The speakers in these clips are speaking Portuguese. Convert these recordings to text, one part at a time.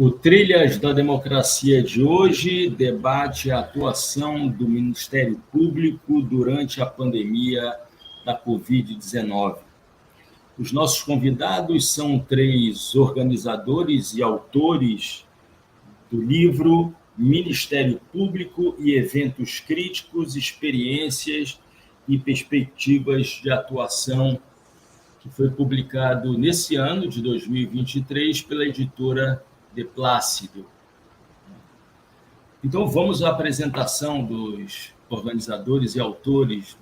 O Trilhas da Democracia de hoje debate a atuação do Ministério Público durante a pandemia da Covid-19. Os nossos convidados são 3 organizadores e autores do livro Ministério Público e Eventos Críticos, Experiências e Perspectivas de Atuação, que foi publicado nesse ano de 2023 pela editora De Plácido. Então, vamos à apresentação dos organizadores e autores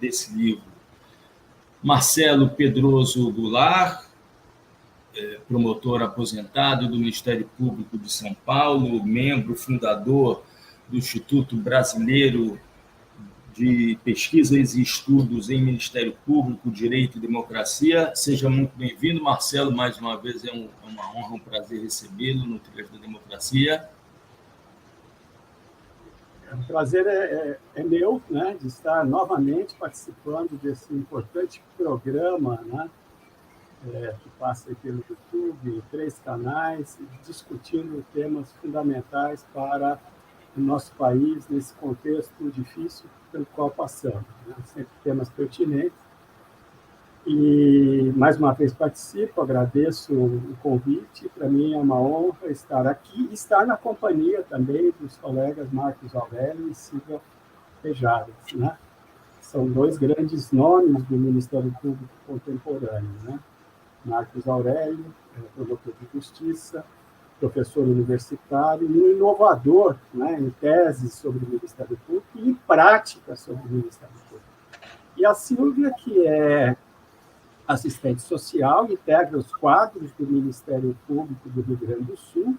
desse livro. Marcelo Pedroso Goulart, promotor aposentado do Ministério Público de São Paulo, membro fundador do Instituto Brasileiro de Pesquisas e Estudos em Ministério Público, Direito e Democracia. Seja muito bem-vindo, Marcelo. Mais uma vez é uma honra, um prazer recebê-lo no Trilhas da Democracia. O prazer é meu, né, de estar novamente participando desse importante programa, né, que passa pelo YouTube, 3 canais, discutindo temas fundamentais para o nosso país nesse contexto difícil pelo qual passamos, né? Sempre temas pertinentes. E, mais uma vez, participo, agradeço o convite. Para mim é uma honra estar aqui e estar na companhia também dos colegas Marcos Aurélio e Silvia Pejadas, né? São 2 grandes nomes do Ministério Público contemporâneo, né? Marcos Aurélio, promotor de justiça, professor universitário e um inovador, né, em teses sobre o Ministério Público e em prática sobre o Ministério Público. E a Silvia, que é assistente social, integra os quadros do Ministério Público do Rio Grande do Sul,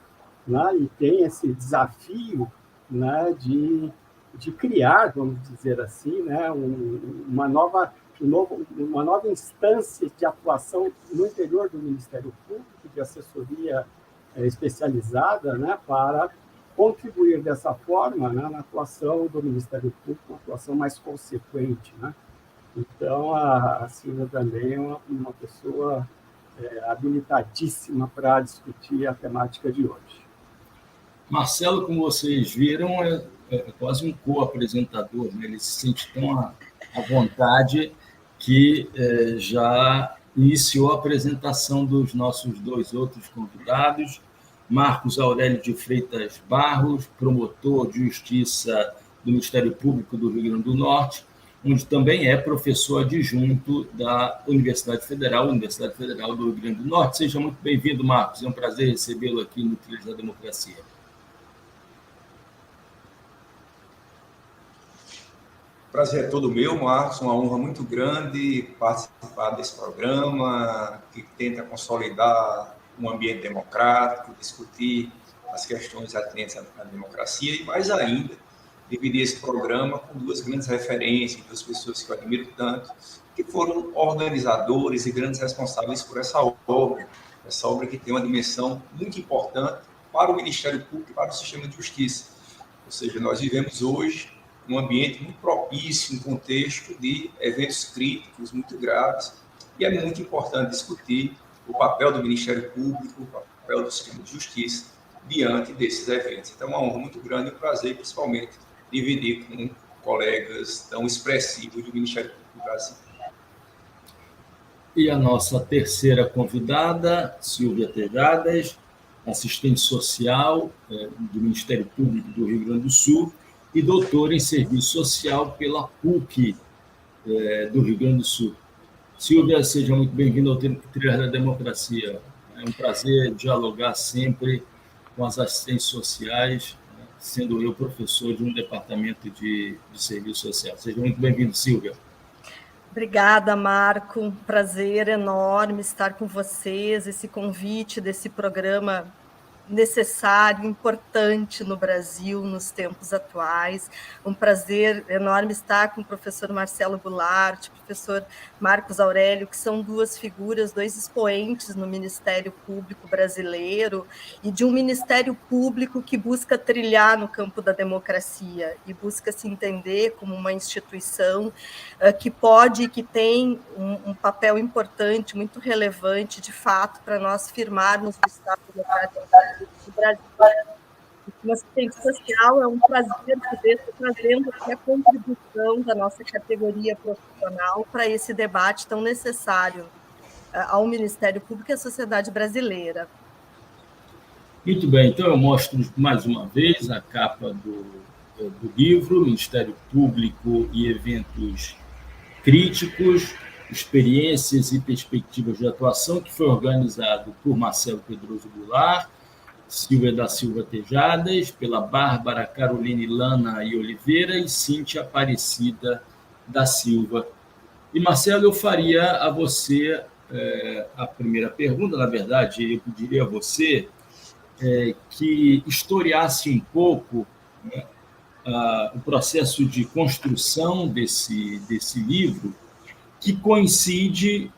né, e tem esse desafio, né, de criar, vamos dizer assim, né, uma nova instância de atuação no interior do Ministério Público, de assessoria especializada, né, para contribuir dessa forma, né, na atuação do Ministério Público, uma atuação mais consequente, né? Então, a Silvia também é uma pessoa habilitadíssima para discutir a temática de hoje. Marcelo, como vocês viram, é quase um co-apresentador, né? Ele se sente tão à vontade que já iniciou a apresentação dos nossos 2 outros convidados. Marcos Aurélio de Freitas Barros, promotor de justiça do Ministério Público do Rio Grande do Norte, onde também é professor adjunto da Universidade Federal do Rio Grande do Norte. Seja muito bem-vindo, Marcos. É um prazer recebê-lo aqui no Trilhas da Democracia. Prazer é todo meu, Marcos. Uma honra muito grande participar desse programa que tenta consolidar um ambiente democrático, discutir as questões atinentes à democracia e, mais ainda, dividir esse programa com 2 grandes referências, 2 pessoas que eu admiro tanto, que foram organizadores e grandes responsáveis por essa obra que tem uma dimensão muito importante para o Ministério Público e para o sistema de justiça. Ou seja, nós vivemos hoje um ambiente muito propício, um contexto de eventos críticos muito graves, e é muito importante discutir o papel do Ministério Público, o papel do sistema de justiça diante desses eventos. Então, é uma honra muito grande e um prazer, principalmente, dividir com colegas tão expressivos do Ministério Público do Brasil. E a nossa terceira convidada, Silvia Pejadas, assistente social do Ministério Público do Rio Grande do Sul e doutora em Serviço Social pela PUC do Rio Grande do Sul. Silvia, seja muito bem-vinda ao Trilhas da Democracia. É um prazer dialogar sempre com as assistentes sociais, sendo eu professor de um departamento de serviço social. Seja muito bem-vindo, Silvia. Obrigada, Marco. Prazer enorme estar com vocês. Esse convite desse programa necessário, importante no Brasil, nos tempos atuais. Um prazer enorme estar com o professor Marcelo Goulart, professor Marcos Aurélio, que são 2 figuras, 2 expoentes no Ministério Público brasileiro e de um Ministério Público que busca trilhar no campo da democracia e busca se entender como uma instituição que pode e que tem um papel importante, muito relevante, de fato, para nós firmarmos o Estado democrático do Brasil. Uma assistente social, é um prazer poder estar trazendo aqui a contribuição da nossa categoria profissional para esse debate tão necessário ao Ministério Público e à sociedade brasileira. Muito bem, então eu mostro mais uma vez a capa do livro, Ministério Público e Eventos Críticos, Experiências e Perspectivas de Atuação, que foi organizado por Marcelo Pedroso Goulart, Silvia da Silva Tejadas, pela Bárbara Caroline Lana e Oliveira e Cíntia Aparecida da Silva. E, Marcelo, eu faria a você a primeira pergunta, na verdade, eu pediria a você que historiasse um pouco, né, o processo de construção desse livro, que coincide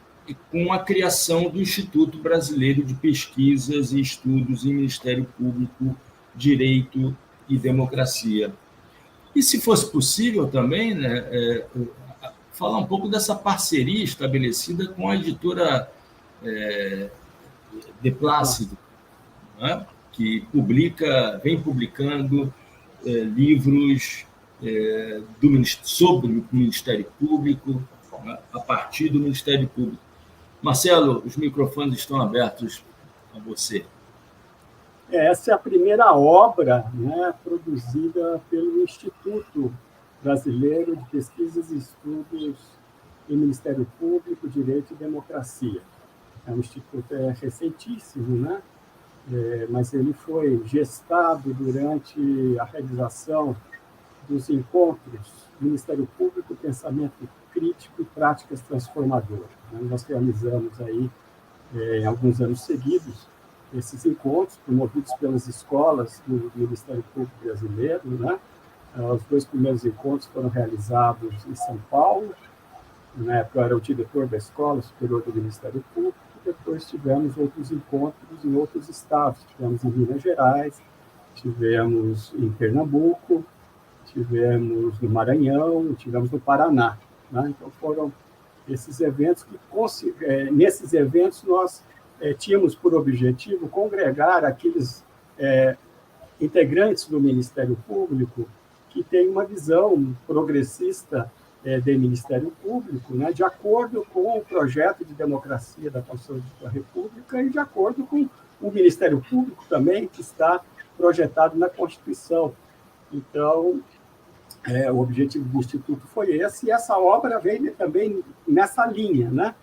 com a criação do Instituto Brasileiro de Pesquisas e Estudos em Ministério Público, Direito e Democracia. E, se fosse possível também, né, falar um pouco dessa parceria estabelecida com a editora De Plácido, né, que vem publicando livros sobre o Ministério Público, né, a partir do Ministério Público. Marcelo, os microfones estão abertos a você. Essa é a primeira obra, né, produzida pelo Instituto Brasileiro de Pesquisas e Estudos em Ministério Público, Direito e Democracia. É um instituto recentíssimo, né? Mas ele foi gestado durante a realização dos encontros Ministério Público, Pensamento Crítico e Práticas Transformadoras. Nós realizamos aí, em alguns anos seguidos, esses encontros promovidos pelas escolas do Ministério Público brasileiro, né? Os 2 primeiros encontros foram realizados em São Paulo, na época eu era o diretor da Escola Superior do Ministério Público, e depois tivemos outros encontros em outros estados, tivemos em Minas Gerais, tivemos em Pernambuco, tivemos no Maranhão, tivemos no Paraná, né? Então foram esses eventos nesses eventos nós tínhamos por objetivo congregar aqueles integrantes do Ministério Público que têm uma visão progressista do Ministério Público, né, de acordo com o projeto de democracia da Constituição da República e de acordo com o Ministério Público também, que está projetado na Constituição. Então, o objetivo do Instituto foi esse, e essa obra vem também nessa linha, né,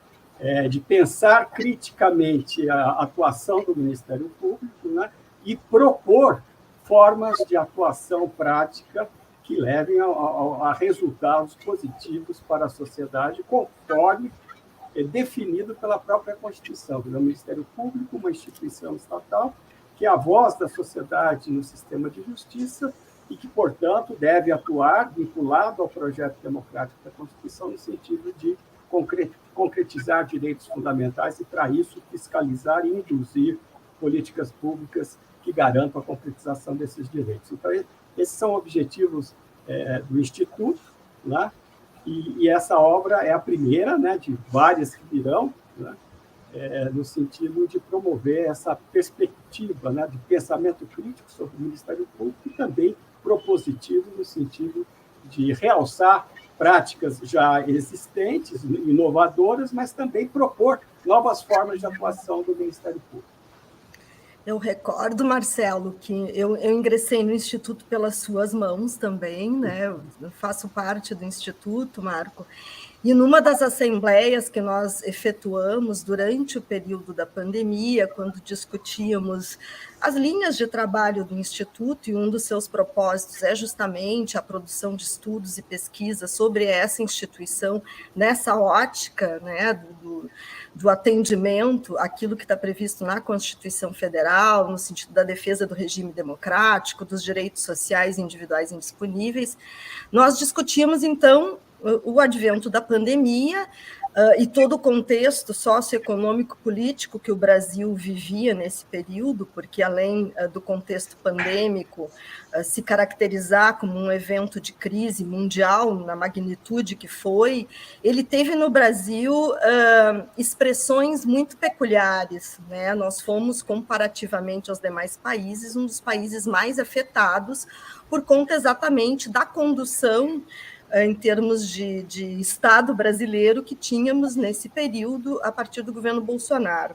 de pensar criticamente a atuação do Ministério Público, né, e propor formas de atuação prática que levem a resultados positivos para a sociedade, conforme definido pela própria Constituição. O Ministério Público, uma instituição estatal, que é a voz da sociedade no sistema de justiça e que, portanto, deve atuar vinculado ao projeto democrático da Constituição no sentido de concretizar direitos fundamentais e, para isso, fiscalizar e induzir políticas públicas que garantam a concretização desses direitos. Então, esses são objetivos do Instituto, né? E essa obra é a primeira, né, de várias que virão, né, no sentido de promover essa perspectiva, né, de pensamento crítico sobre o Ministério Público e também propositivo no sentido de realçar práticas já existentes, inovadoras, mas também propor novas formas de atuação do Ministério Público. Eu recordo, Marcelo, que eu ingressei no Instituto pelas suas mãos também, né? Eu faço parte do Instituto, Marco, e numa das assembleias que nós efetuamos durante o período da pandemia, quando discutíamos as linhas de trabalho do Instituto, e um dos seus propósitos é justamente a produção de estudos e pesquisas sobre essa instituição, nessa ótica, né, do atendimento àquilo que está previsto na Constituição Federal, no sentido da defesa do regime democrático, dos direitos sociais individuais indisponíveis. Nós discutimos, então, o advento da pandemia e todo o contexto socioeconômico político que o Brasil vivia nesse período, porque além do contexto pandêmico se caracterizar como um evento de crise mundial na magnitude que foi, ele teve no Brasil expressões muito peculiares, né? Nós fomos, comparativamente aos demais países, um dos países mais afetados por conta exatamente da condução em termos de Estado brasileiro que tínhamos nesse período a partir do governo Bolsonaro.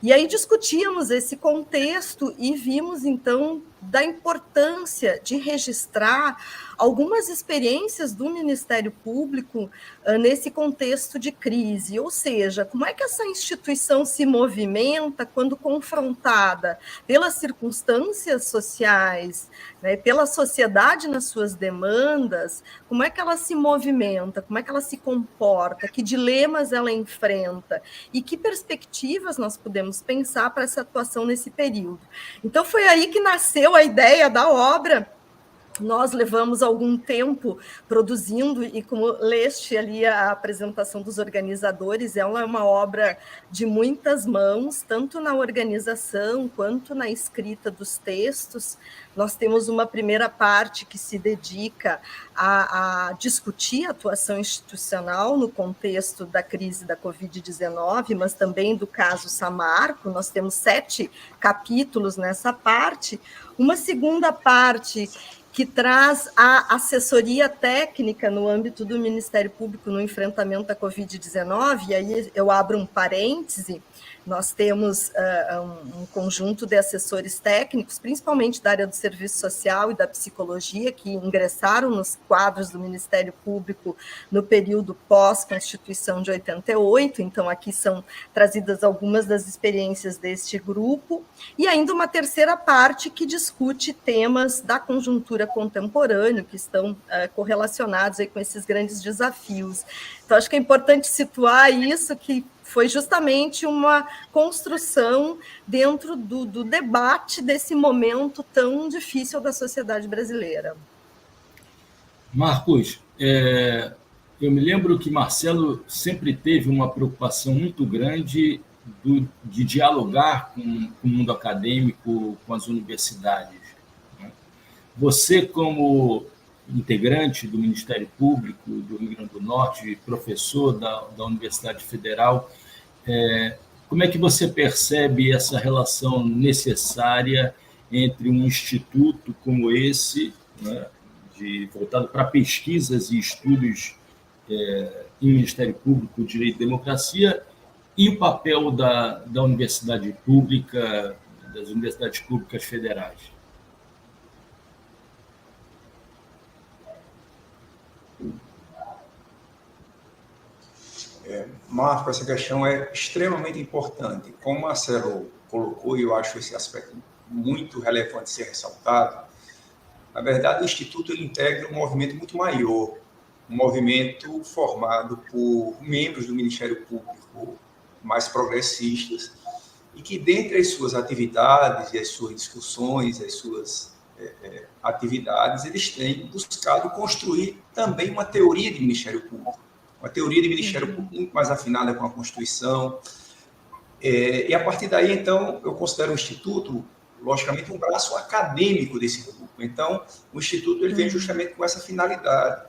E aí discutíamos esse contexto e vimos, então, da importância de registrar algumas experiências do Ministério Público nesse contexto de crise, ou seja, como é que essa instituição se movimenta quando confrontada pelas circunstâncias sociais, né, pela sociedade nas suas demandas, como é que ela se movimenta, como é que ela se comporta, que dilemas ela enfrenta e que perspectivas nós podemos pensar para essa atuação nesse período. Então, foi aí que nasceu a ideia da obra. Nós levamos algum tempo produzindo, e como leste ali a apresentação dos organizadores, ela é uma obra de muitas mãos, tanto na organização quanto na escrita dos textos. Nós temos uma primeira parte que se dedica a discutir a atuação institucional no contexto da crise da Covid-19, mas também do caso Samarco. Nós temos 7 capítulos nessa parte. Uma segunda parte que traz a assessoria técnica no âmbito do Ministério Público no enfrentamento à Covid-19, e aí eu abro um parêntese. Nós temos um conjunto de assessores técnicos, principalmente da área do serviço social e da psicologia, que ingressaram nos quadros do Ministério Público no período pós-Constituição de 88, então aqui são trazidas algumas das experiências deste grupo, e ainda uma terceira parte que discute temas da conjuntura contemporânea, que estão correlacionados aí com esses grandes desafios. Então, acho que é importante situar isso, que foi justamente uma construção dentro do debate desse momento tão difícil da sociedade brasileira. Marcos, eu me lembro que Marcelo sempre teve uma preocupação muito grande de dialogar com o mundo acadêmico, com as universidades. Você, como integrante do Ministério Público do Rio Grande do Norte, professor da Universidade Federal, como é que você percebe essa relação necessária entre um instituto como esse, né, voltado para pesquisas e estudos em Ministério Público, Direito e Democracia, e o papel da universidade pública, das universidades públicas federais? Marco, essa questão é extremamente importante. Como o Marcelo colocou, e eu acho esse aspecto muito relevante de ser ressaltado, na verdade, o Instituto ele integra um movimento muito maior, um movimento formado por membros do Ministério Público mais progressistas, e que, dentre as suas atividades e as suas discussões, as suas atividades, eles têm buscado construir também uma teoria de Ministério Público, uma teoria de Ministério Público muito mais afinada com a Constituição. E a partir daí, então, eu considero o Instituto, logicamente, um braço acadêmico desse grupo. Então, o Instituto ele vem justamente com essa finalidade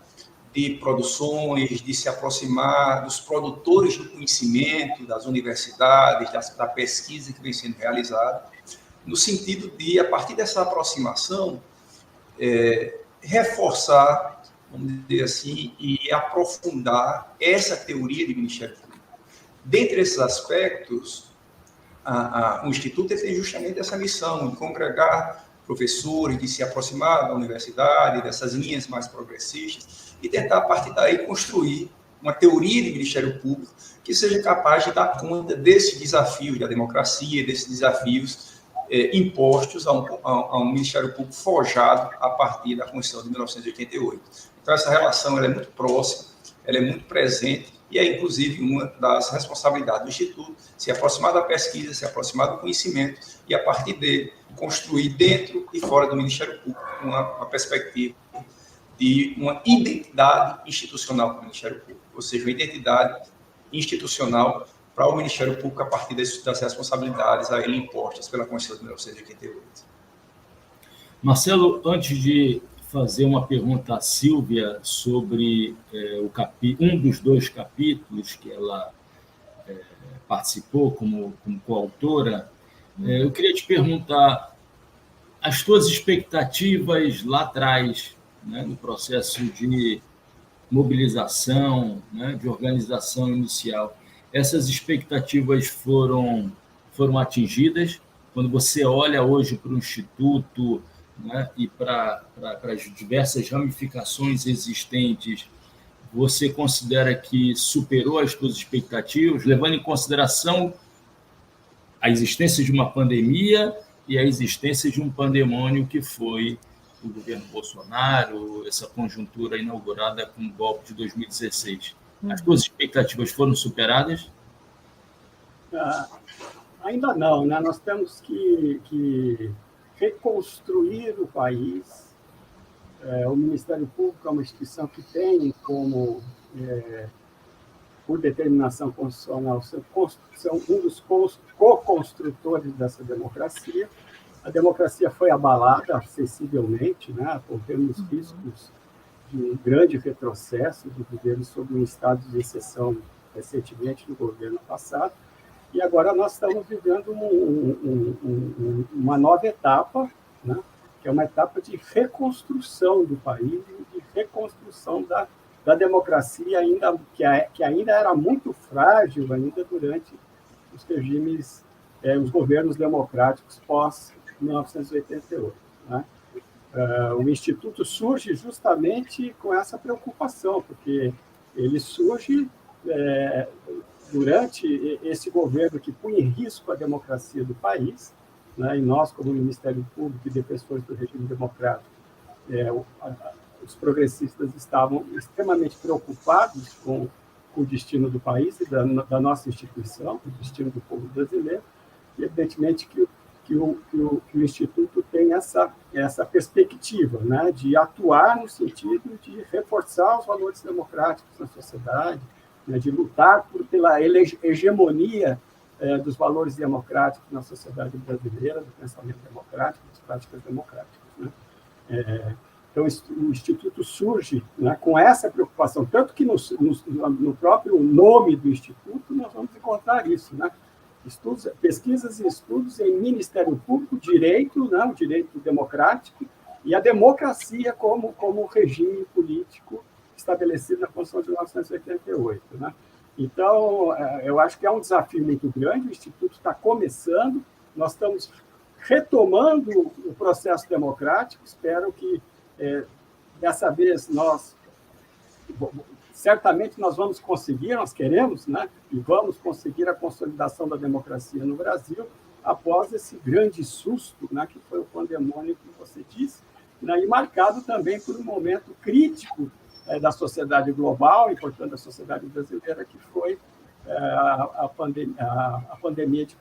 de produções, de se aproximar dos produtores do conhecimento, das universidades, da pesquisa que vem sendo realizada, no sentido de, a partir dessa aproximação, reforçar, vamos dizer assim, e aprofundar essa teoria de Ministério Público. Dentre esses aspectos, o Instituto tem justamente essa missão de congregar professores, de se aproximar da universidade, dessas linhas mais progressistas, e tentar, a partir daí, construir uma teoria de Ministério Público que seja capaz de dar conta desses desafios da democracia, desses desafios impostos a um Ministério Público forjado a partir da Constituição de 1988. Então, essa relação ela é muito próxima, ela é muito presente, e é, inclusive, uma das responsabilidades do Instituto, se aproximar da pesquisa, se aproximar do conhecimento, e, a partir dele, construir dentro e fora do Ministério Público uma perspectiva de uma identidade institucional para o Ministério Público, ou seja, uma identidade institucional para o Ministério Público a partir das responsabilidades a ele impostas pela Constituição de 1988. Marcelo, antes de fazer uma pergunta à Sílvia sobre um dos 2 capítulos que ela participou como coautora, eu queria te perguntar as tuas expectativas lá atrás, né, no processo de mobilização, né, de organização inicial. Essas expectativas foram atingidas? Quando você olha hoje para o Instituto, né, e para as diversas ramificações existentes, você considera que superou as suas expectativas, levando em consideração a existência de uma pandemia e a existência de um pandemônio que foi o governo Bolsonaro, essa conjuntura inaugurada com o golpe de 2016. As suas expectativas foram superadas? Ainda não, né? Nós temos que reconstruir o país. O Ministério Público é uma instituição que tem como, por determinação constitucional, são um dos co-construtores dessa democracia. A democracia foi abalada sensivelmente, né? Corremos riscos de um grande retrocesso do governo sob um estado de exceção recentemente no governo passado. E agora nós estamos vivendo uma nova etapa, né? Que é uma etapa de reconstrução do país e de reconstrução da democracia, que ainda era muito frágil ainda durante os regimes, os governos democráticos pós-1988. Né? O Instituto surge justamente com essa preocupação, porque ele surge durante esse governo que punha em risco a democracia do país, né? E nós, como Ministério Público e defensores do regime democrático, os progressistas estavam extremamente preocupados com o destino do país e da nossa instituição, o destino do povo brasileiro, e evidentemente que o Instituto tem essa perspectiva, né? De atuar no sentido de reforçar os valores democráticos na sociedade, né? De lutar pela hegemonia dos valores democráticos na sociedade brasileira, do pensamento democrático, das práticas democráticas. Né? Então, o Instituto surge, né, com essa preocupação, tanto que no próprio nome do Instituto nós vamos encontrar isso, né? Pesquisas e estudos em Ministério Público, direito, né, o direito democrático, e a democracia como regime político estabelecido na Constituição de 1988. Né? Então, eu acho que é um desafio muito grande, o Instituto está começando, nós estamos retomando o processo democrático, espero que dessa vez certamente nós vamos conseguir, nós queremos, né? E vamos conseguir a consolidação da democracia no Brasil após esse grande susto, né? Que foi o pandemônio, que você disse, né? E marcado também por um momento crítico da sociedade global e, portanto, da sociedade brasileira, que foi a pandemia de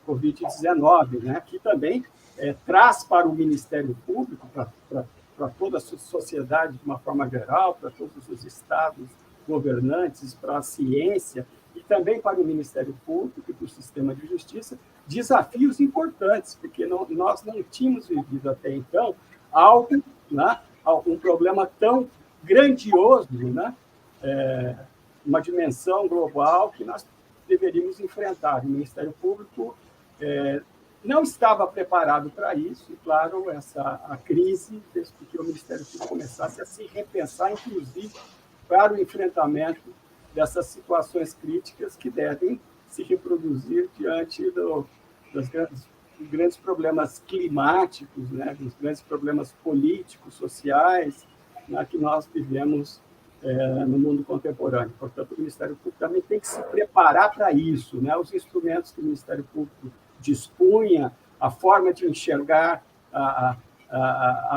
Covid-19, né? Que também traz para o Ministério Público, para toda a sociedade de uma forma geral, para todos os estados governantes, para a ciência e também para o Ministério Público e para o sistema de justiça, desafios importantes, porque nós não tínhamos vivido até então algo, né, um problema tão grandioso, né, uma dimensão global que nós deveríamos enfrentar. O Ministério Público não estava preparado para isso, e, claro, a crise fez com que o Ministério Público começasse a se repensar, inclusive, para o enfrentamento dessas situações críticas que devem se reproduzir diante dos grandes problemas climáticos, né, dos grandes problemas políticos, sociais, né, que nós vivemos no mundo contemporâneo. Portanto, o Ministério Público também tem que se preparar para isso, né? Os instrumentos que o Ministério Público dispunha, a forma de enxergar a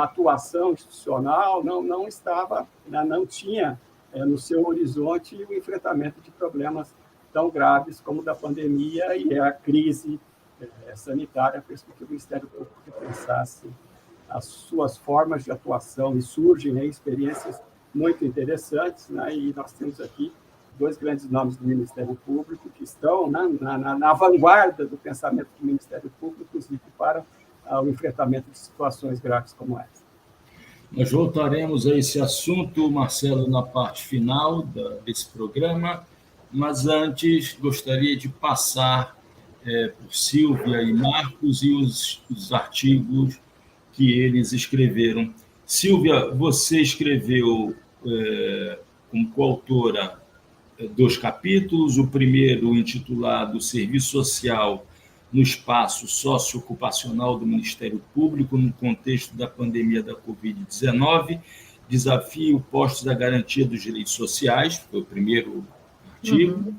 atuação institucional não estava, não tinha no seu horizonte o enfrentamento de problemas tão graves como o da pandemia e a crise sanitária fez com que o Ministério Público repensasse as suas formas de atuação, e surgem experiências muito interessantes, né? E nós temos aqui 2 grandes nomes do Ministério Público que estão, né, na vanguarda do pensamento do Ministério Público, inclusive para o enfrentamento de situações graves como essa. Nós voltaremos a esse assunto, Marcelo, na parte final desse programa, mas antes gostaria de passar por Sílvia e Marcos e os artigos que eles escreveram. Sílvia, você escreveu como coautora 2 capítulos, o primeiro intitulado Serviço Social no Espaço Socioocupacional do Ministério Público no contexto da pandemia da Covid-19, desafio postos à garantia dos direitos sociais, foi o primeiro artigo,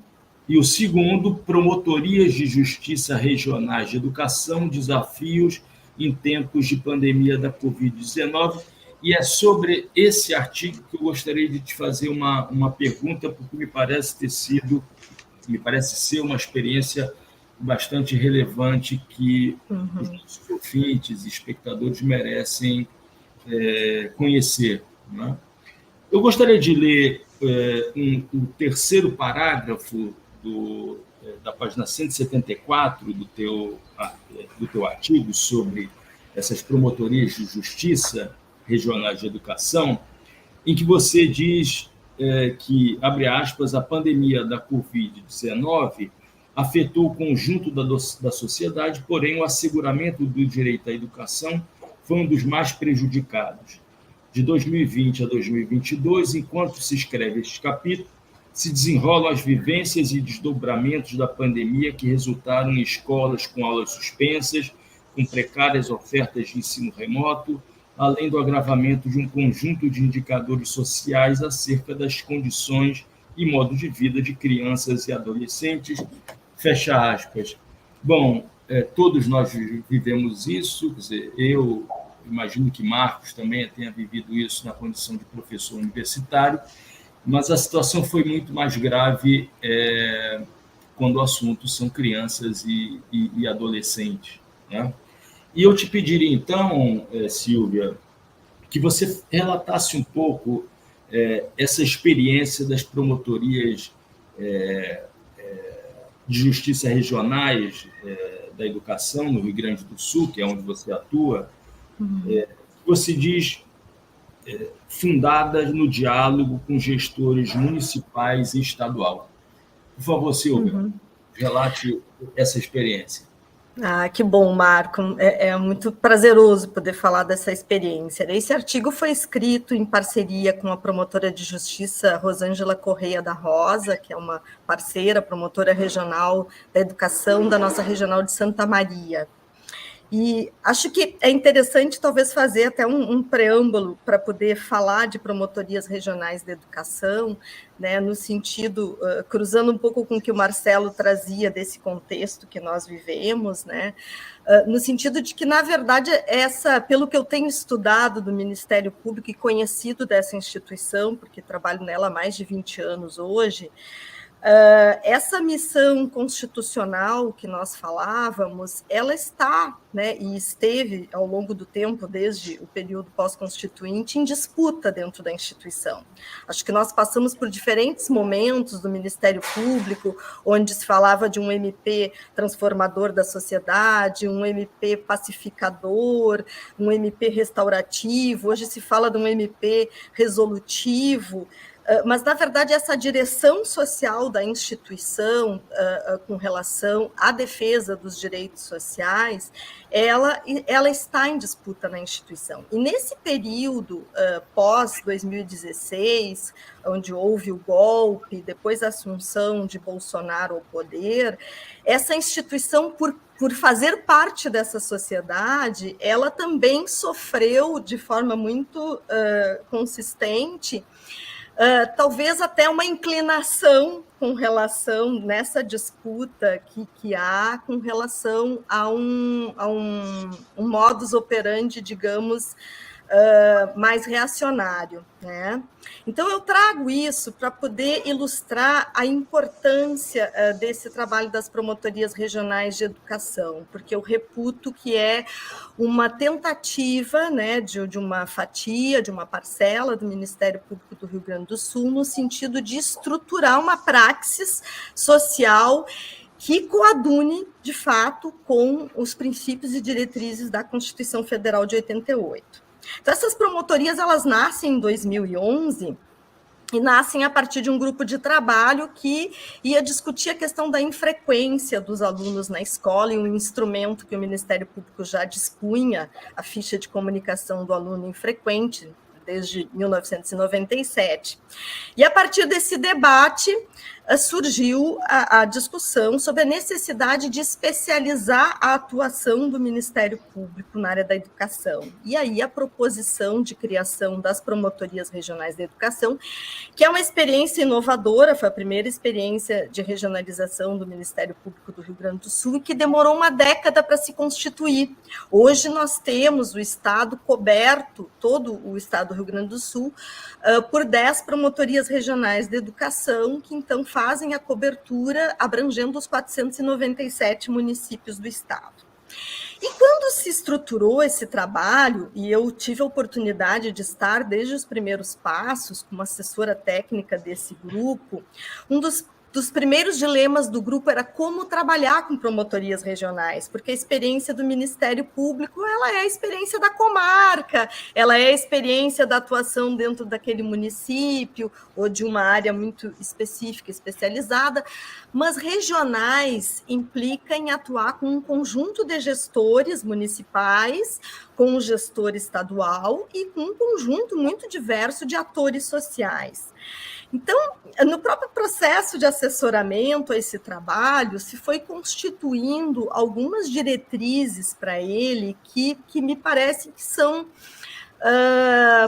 e o segundo, Promotorias de Justiça Regionais de Educação, desafios em tempos de pandemia da Covid-19, e é sobre esse artigo que eu gostaria de te fazer uma pergunta, porque me parece ser uma experiência bastante relevante que os nossos ouvintes e espectadores merecem conhecer, né? Eu gostaria de ler o terceiro parágrafo da página 174 do teu artigo sobre essas promotorias de justiça regionais de educação, em que você diz que, abre aspas, a pandemia da Covid-19 afetou o conjunto da sociedade, porém o asseguramento do direito à educação foi um dos mais prejudicados. De 2020 a 2022, enquanto se escreve este capítulo, se desenrolam as vivências e desdobramentos da pandemia que resultaram em escolas com aulas suspensas, com precárias ofertas de ensino remoto, além do agravamento de um conjunto de indicadores sociais acerca das condições e modo de vida de crianças e adolescentes. Fecha aspas. Bom, todos nós vivemos isso, quer dizer, eu imagino que Marcos também tenha vivido isso na condição de professor universitário, mas a situação foi muito mais grave quando o assunto são crianças e adolescentes, né? E eu te pediria, então, Sílvia, que você relatasse um pouco essa experiência das promotorias de justiça regionais da educação no Rio Grande do Sul, que é onde você atua. Você diz fundadas no diálogo com gestores municipais e estadual. Por favor, Sílvia, relate essa experiência. Que bom, Marco. É muito prazeroso poder falar dessa experiência. Esse artigo foi escrito em parceria com a promotora de justiça Rosângela Correia da Rosa, que é uma parceira, promotora regional da educação da nossa regional de Santa Maria. E acho que é interessante, talvez, fazer até um preâmbulo para poder falar de promotorias regionais de educação, né, no sentido, cruzando um pouco com o que o Marcelo trazia desse contexto que nós vivemos, né, no sentido de que, na verdade, pelo que eu tenho estudado do Ministério Público e conhecido dessa instituição, porque trabalho nela há mais de 20 anos hoje, essa missão constitucional que nós falávamos, ela está, né, e esteve ao longo do tempo, desde o período pós-constituinte, em disputa dentro da instituição. Acho que nós passamos por diferentes momentos do Ministério Público, onde se falava de um MP transformador da sociedade, um MP pacificador, um MP restaurativo, hoje se fala de um MP resolutivo. Mas, na verdade, essa direção social da instituição com relação à defesa dos direitos sociais, ela está em disputa na instituição. E nesse período pós-2016, onde houve o golpe, depois a assunção de Bolsonaro ao poder, essa instituição, por fazer parte dessa sociedade, ela também sofreu de forma muito consistente, talvez até uma inclinação com relação nessa disputa que há com relação a um modus operandi, digamos, mais reacionário, né? Então, eu trago isso para poder ilustrar a importância desse trabalho das promotorias regionais de educação, porque eu reputo que é uma tentativa, né, de uma fatia, de uma parcela do Ministério Público do Rio Grande do Sul, no sentido de estruturar uma praxis social que coadune, de fato, com os princípios e diretrizes da Constituição Federal de 88. Então, essas promotorias, elas nascem em 2011 e nascem a partir de um grupo de trabalho que ia discutir a questão da infrequência dos alunos na escola, e um instrumento que o Ministério Público já dispunha, a ficha de comunicação do aluno infrequente, desde 1997. E, a partir desse debate, surgiu a discussão sobre a necessidade de especializar a atuação do Ministério Público na área da educação. E aí a proposição de criação das promotorias regionais da educação, que é uma experiência inovadora, foi a primeira experiência de regionalização do Ministério Público do Rio Grande do Sul, e que demorou uma década para se constituir. Hoje nós temos o Estado coberto, todo o Estado do Rio Grande do Sul, por 10 promotorias regionais de educação, que então fazem a cobertura abrangendo os 497 municípios do estado. E quando se estruturou esse trabalho, e eu tive a oportunidade de estar desde os primeiros passos como assessora técnica desse grupo, um dos primeiros dilemas do grupo era como trabalhar com promotorias regionais, porque a experiência do Ministério Público, ela é a experiência da comarca, ela é a experiência da atuação dentro daquele município, ou de uma área muito específica, especializada, mas regionais implica em atuar com um conjunto de gestores municipais, com o gestor estadual e com um conjunto muito diverso de atores sociais. Então, no próprio processo de assessoramento a esse trabalho, se foi constituindo algumas diretrizes para ele que me parece que são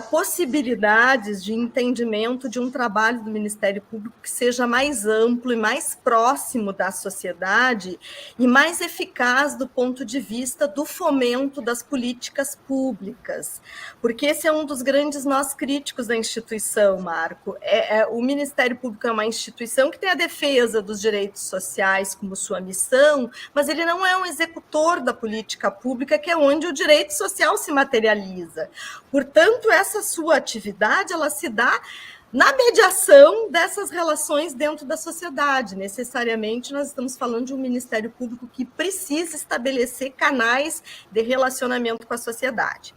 possibilidades de entendimento de um trabalho do Ministério Público que seja mais amplo e mais próximo da sociedade e mais eficaz do ponto de vista do fomento das políticas públicas, porque esse é um dos grandes nós críticos da instituição, Marco. O Ministério Público é uma instituição que tem a defesa dos direitos sociais como sua missão, mas ele não é um executor da política pública, que é onde o direito social se materializa. Portanto, essa sua atividade, ela se dá na mediação dessas relações dentro da sociedade. Necessariamente, nós estamos falando de um Ministério Público que precisa estabelecer canais de relacionamento com a sociedade.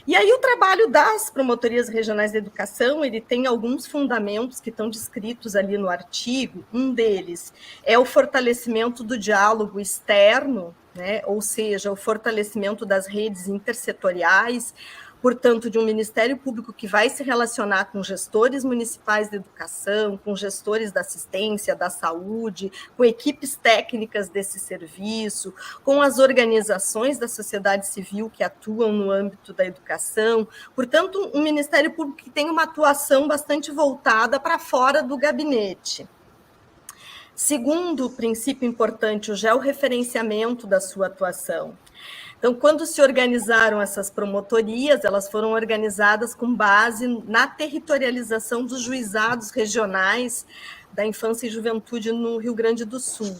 E aí o trabalho das promotorias regionais de educação, ele tem alguns fundamentos que estão descritos ali no artigo. Um deles é o fortalecimento do diálogo externo, né? Ou seja, o fortalecimento das redes intersetoriais, portanto, de um Ministério Público que vai se relacionar com gestores municipais de educação, com gestores da assistência, da saúde, com equipes técnicas desse serviço, com as organizações da sociedade civil que atuam no âmbito da educação. Portanto, um Ministério Público que tem uma atuação bastante voltada para fora do gabinete. Segundo princípio importante, o georreferenciamento da sua atuação. Então, quando se organizaram essas promotorias, elas foram organizadas com base na territorialização dos juizados regionais da infância e juventude no Rio Grande do Sul.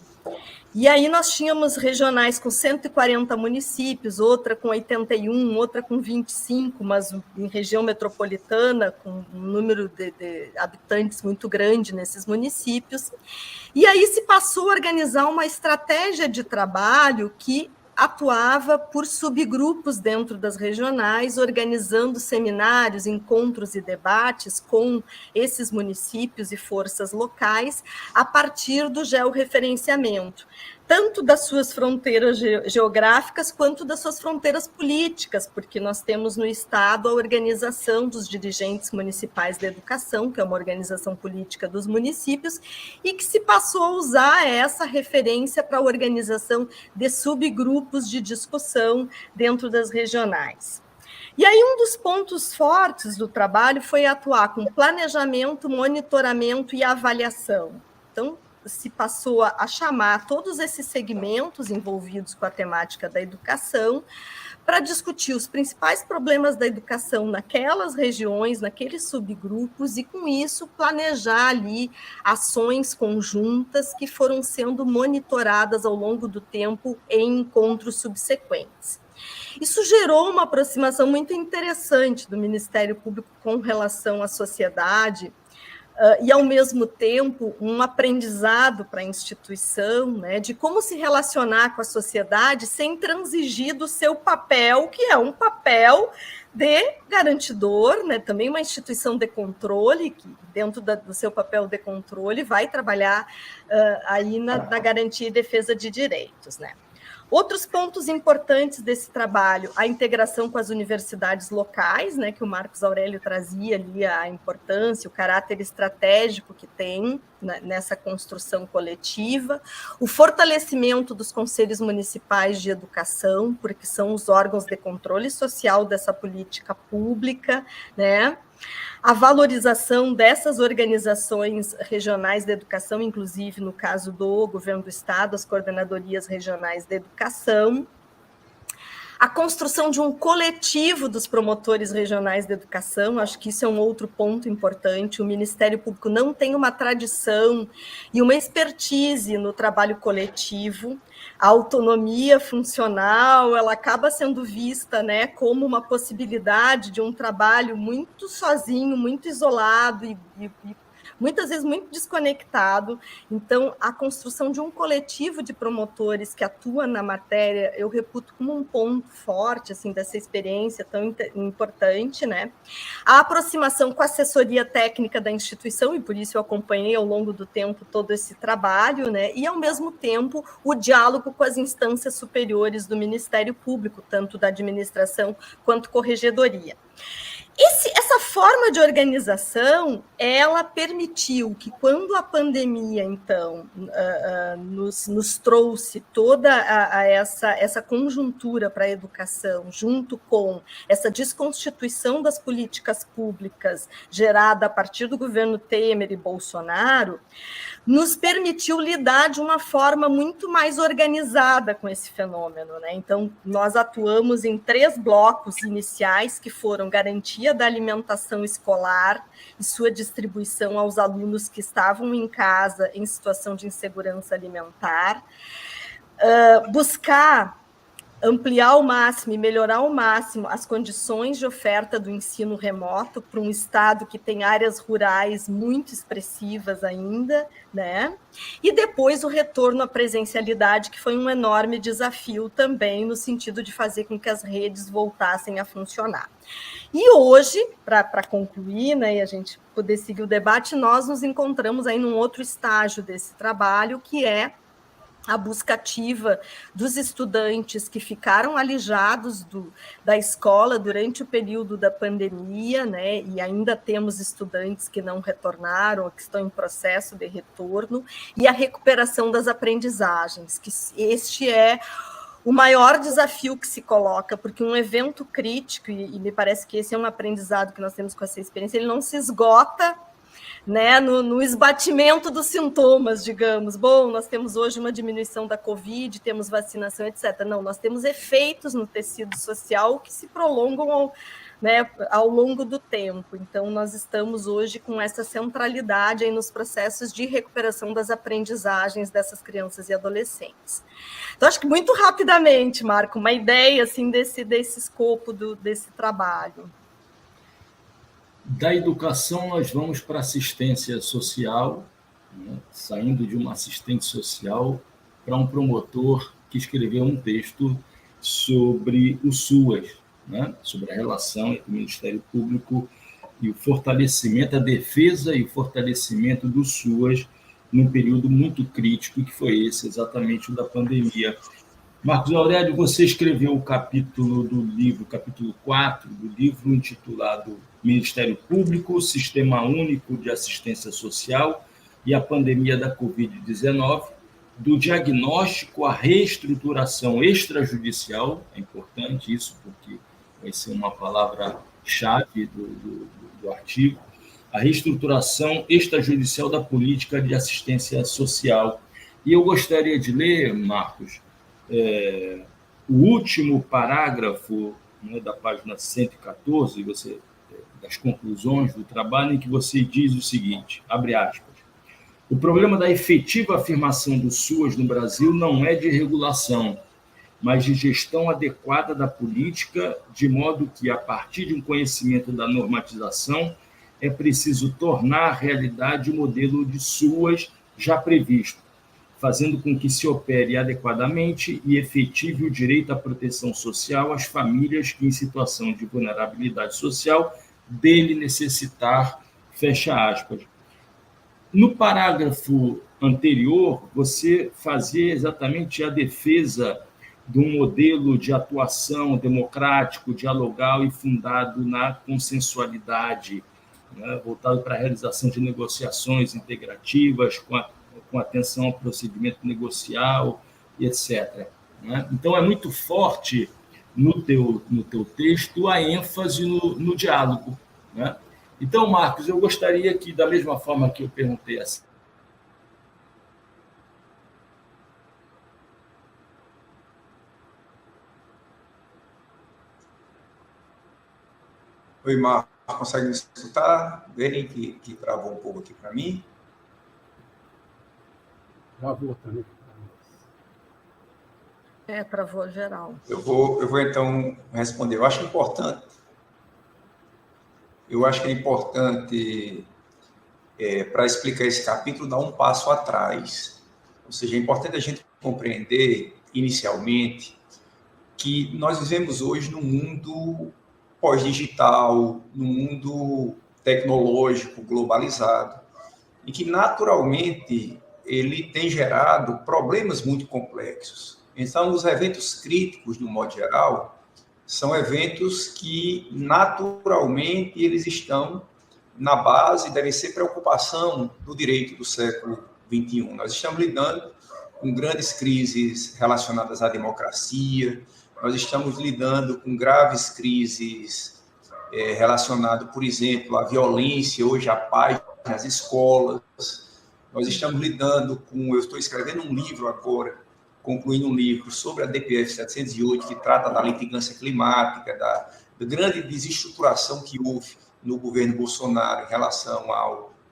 E aí nós tínhamos regionais com 140 municípios, outra com 81, outra com 25, mas em região metropolitana, com um número de habitantes muito grande nesses municípios. E aí se passou a organizar uma estratégia de trabalho que atuava por subgrupos dentro das regionais, organizando seminários, encontros e debates com esses municípios e forças locais a partir do georreferenciamento, tanto das suas fronteiras geográficas quanto das suas fronteiras políticas, porque nós temos no Estado a organização dos dirigentes municipais da educação, que é uma organização política dos municípios, e que se passou a usar essa referência para a organização de subgrupos de discussão dentro das regionais. E aí um dos pontos fortes do trabalho foi atuar com planejamento, monitoramento e avaliação. Então, se passou a chamar todos esses segmentos envolvidos com a temática da educação para discutir os principais problemas da educação naquelas regiões, naqueles subgrupos, e, com isso, planejar ali ações conjuntas que foram sendo monitoradas ao longo do tempo em encontros subsequentes. Isso gerou uma aproximação muito interessante do Ministério Público com relação à sociedade, e, ao mesmo tempo, um aprendizado para a instituição, né, de como se relacionar com a sociedade sem transigir do seu papel, que é um papel de garantidor, né, também uma instituição de controle, que dentro do seu papel de controle vai trabalhar aí na garantia e defesa de direitos, né. Outros pontos importantes desse trabalho, a integração com as universidades locais, né, que o Marcos Aurélio trazia ali a importância, o caráter estratégico que tem nessa construção coletiva, o fortalecimento dos conselhos municipais de educação, porque são os órgãos de controle social dessa política pública, né? A valorização dessas organizações regionais de educação, inclusive no caso do governo do estado, as coordenadorias regionais de educação, a construção de um coletivo dos promotores regionais de educação, acho que isso é um outro ponto importante. O Ministério Público não tem uma tradição e uma expertise no trabalho coletivo. A autonomia funcional, ela acaba sendo vista, né, como uma possibilidade de um trabalho muito sozinho, muito isolado e muitas vezes muito desconectado. Então, a construção de um coletivo de promotores que atua na matéria, eu reputo como um ponto forte assim, dessa experiência tão importante, né? A aproximação com a assessoria técnica da instituição, e por isso eu acompanhei ao longo do tempo todo esse trabalho, né? E, ao mesmo tempo, o diálogo com as instâncias superiores do Ministério Público, tanto da administração quanto corregedoria. Essa forma de organização, ela permitiu que, quando a pandemia, então, nos trouxe toda essa conjuntura para a educação, junto com essa desconstituição das políticas públicas gerada a partir do governo Temer e Bolsonaro, nos permitiu lidar de uma forma muito mais organizada com esse fenômeno, né? Então, nós atuamos em 3 blocos iniciais, que foram garantia da alimentação escolar e sua distribuição aos alunos que estavam em casa em situação de insegurança alimentar, buscar ampliar ao máximo e melhorar ao máximo as condições de oferta do ensino remoto para um estado que tem áreas rurais muito expressivas ainda, né? E depois o retorno à presencialidade, que foi um enorme desafio também, no sentido de fazer com que as redes voltassem a funcionar. E hoje, para concluir, né, e a gente poder seguir o debate, nós nos encontramos aí num outro estágio desse trabalho, que é a busca ativa dos estudantes que ficaram alijados da escola durante o período da pandemia, né? E ainda temos estudantes que não retornaram, que estão em processo de retorno, e a recuperação das aprendizagens, que este é o maior desafio que se coloca, porque um evento crítico, e me parece que esse é um aprendizado que nós temos com essa experiência, ele não se esgota, né, no esbatimento dos sintomas, digamos. Bom, nós temos hoje uma diminuição da Covid, temos vacinação, etc. Não, nós temos efeitos no tecido social que se prolongam ao longo do tempo. Então, nós estamos hoje com essa centralidade aí nos processos de recuperação das aprendizagens dessas crianças e adolescentes. Então, acho que muito rapidamente, Marco, uma ideia assim, desse escopo desse trabalho. Da educação, nós vamos para assistência social, né? Saindo de uma assistente social para um promotor que escreveu um texto sobre o SUAS, né? Sobre a relação entre o Ministério Público e o fortalecimento, a defesa e o fortalecimento do SUAS num período muito crítico, que foi esse, exatamente o da pandemia. Marcos Aurélio, você escreveu o capítulo 4 do livro intitulado Ministério Público, Sistema Único de Assistência Social e a Pandemia da Covid-19, do diagnóstico à reestruturação extrajudicial, é importante isso, porque vai ser uma palavra-chave do artigo, a reestruturação extrajudicial da política de assistência social. E eu gostaria de ler, Marcos, o último parágrafo, né, da página 114, das conclusões do trabalho, em que você diz o seguinte, abre aspas, o problema da efetiva afirmação do SUAS no Brasil não é de regulação, mas de gestão adequada da política, de modo que, a partir de um conhecimento da normatização, é preciso tornar realidade o modelo de SUAS já previsto, fazendo com que se opere adequadamente e efetive o direito à proteção social às famílias que, em situação de vulnerabilidade social, dele necessitar, fecha aspas. No parágrafo anterior, você fazia exatamente a defesa de um modelo de atuação democrático, dialogal e fundado na consensualidade, né, voltado para a realização de negociações integrativas, com atenção ao procedimento negocial, e etc. Né? Então, é muito forte no teu texto a ênfase no diálogo. Né? Então, Marcos, eu gostaria que, da mesma forma que eu perguntei assim, Oi, Marcos, consegue me escutar? Bem, que travou um pouco aqui para mim. Travou também. Travou geral. Eu vou então responder. Eu acho que é importante para explicar esse capítulo, dar um passo atrás. Ou seja, é importante a gente compreender, inicialmente, que nós vivemos hoje num mundo pós-digital, num mundo tecnológico, globalizado, e que, naturalmente, ele tem gerado problemas muito complexos. Então, os eventos críticos, de um modo geral, são eventos que, naturalmente, eles estão na base, devem ser preocupação do direito do século XXI. Nós estamos lidando com grandes crises relacionadas à democracia, nós estamos lidando com graves crises relacionadas, por exemplo, à violência, hoje à paz nas escolas. Nós estamos lidando com... Eu estou escrevendo um livro agora, concluindo um livro sobre a DPF 708, que trata da litigância climática, da grande desestruturação que houve no governo Bolsonaro em relação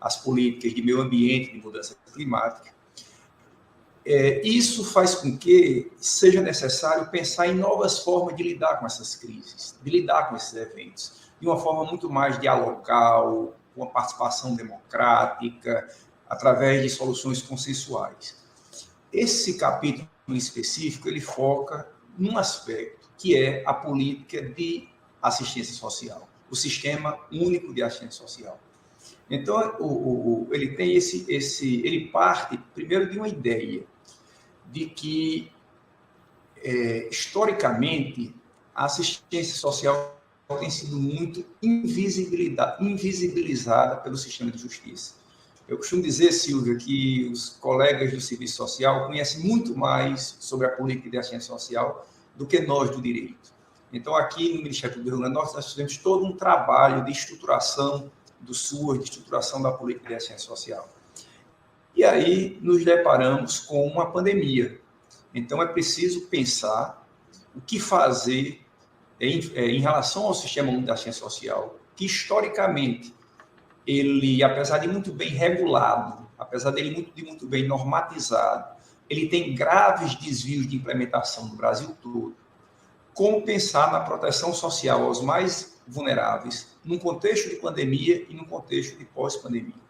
às políticas de meio ambiente, de mudança climática. Isso faz com que seja necessário pensar em novas formas de lidar com essas crises, de lidar com esses eventos, de uma forma muito mais dialogal, com a participação democrática, através de soluções consensuais. Esse capítulo em específico, ele foca num aspecto, que é a política de assistência social, o Sistema Único de Assistência Social. Então, ele tem ele parte, primeiro, de uma ideia de que, historicamente, a assistência social tem sido muito invisibilizada pelo sistema de justiça. Eu costumo dizer, Silvia, que os colegas do serviço social conhecem muito mais sobre a política de assistência social do que nós do direito. Então, aqui no Ministério do Rio Grande do Norte, nós fizemos todo um trabalho de estruturação do SUAS, de estruturação da política de assistência social. E aí nos deparamos com uma pandemia. Então, é preciso pensar o que fazer em relação ao Sistema Único de Assistência Social, que, historicamente, ele, apesar de muito bem regulado, apesar dele muito bem normatizado, ele tem graves desvios de implementação no Brasil todo. Como pensar na proteção social aos mais vulneráveis, num contexto de pandemia e num contexto de pós-pandemia.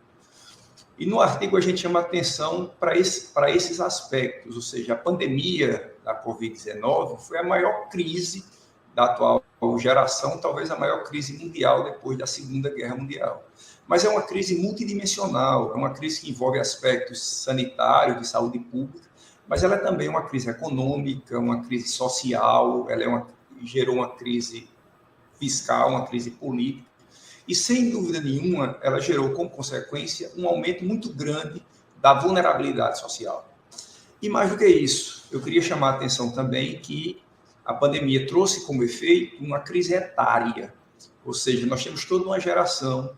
E no artigo a gente chama atenção para esses aspectos, ou seja, a pandemia da Covid-19 foi a maior crise da atual geração, talvez a maior crise mundial depois da Segunda Guerra Mundial. Mas é uma crise multidimensional, é uma crise que envolve aspectos sanitários, de saúde pública, mas ela é também uma crise econômica, uma crise social, gerou uma crise fiscal, uma crise política, e, sem dúvida nenhuma, ela gerou, como consequência, um aumento muito grande da vulnerabilidade social. E mais do que isso, eu queria chamar a atenção também que a pandemia trouxe como efeito uma crise etária, ou seja, nós temos toda uma geração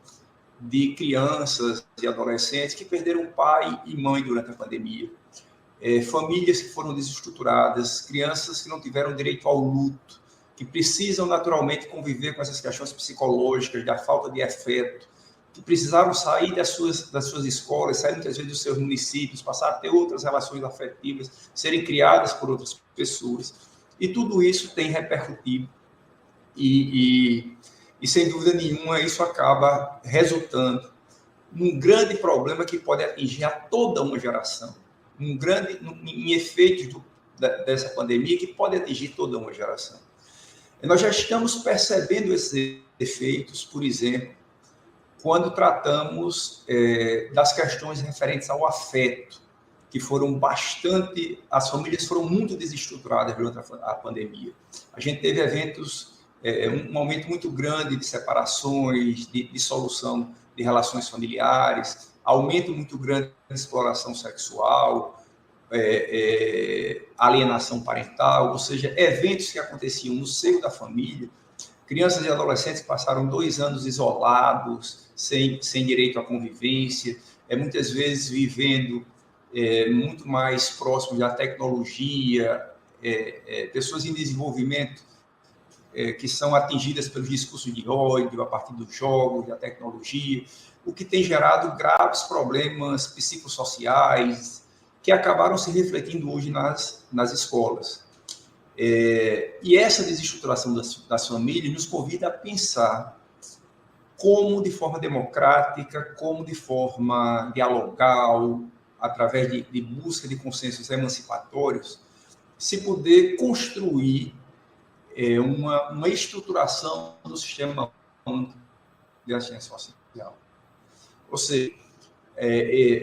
de crianças e adolescentes que perderam pai e mãe durante a pandemia. famílias que foram desestruturadas, crianças que não tiveram direito ao luto, que precisam naturalmente conviver com essas questões psicológicas, da falta de afeto, que precisaram sair das suas escolas, sair muitas vezes dos seus municípios, passar a ter outras relações afetivas, serem criadas por outras pessoas. E tudo isso tem repercutido e sem dúvida nenhuma, isso acaba resultando num grande problema que pode atingir a toda uma geração, em efeitos dessa pandemia que pode atingir toda uma geração. E nós já estamos percebendo esses efeitos, por exemplo, quando tratamos das questões referentes ao afeto, que foram bastante, as famílias foram muito desestruturadas durante a pandemia. A gente teve um aumento muito grande de separações, de dissolução de relações familiares, aumento muito grande de exploração sexual, alienação parental, ou seja, eventos que aconteciam no seio da família, crianças e adolescentes que passaram 2 anos isolados, sem direito à convivência, muitas vezes vivendo muito mais próximos da tecnologia, pessoas em desenvolvimento que são atingidas pelos discursos de ódio a partir dos jogos, da tecnologia, o que tem gerado graves problemas psicossociais que acabaram se refletindo hoje nas escolas. E essa desestruturação das famílias nos convida a pensar como, de forma democrática, como de forma dialogal, através de busca de consensos emancipatórios, se poder construir uma estruturação do sistema de assistência social. Ou seja,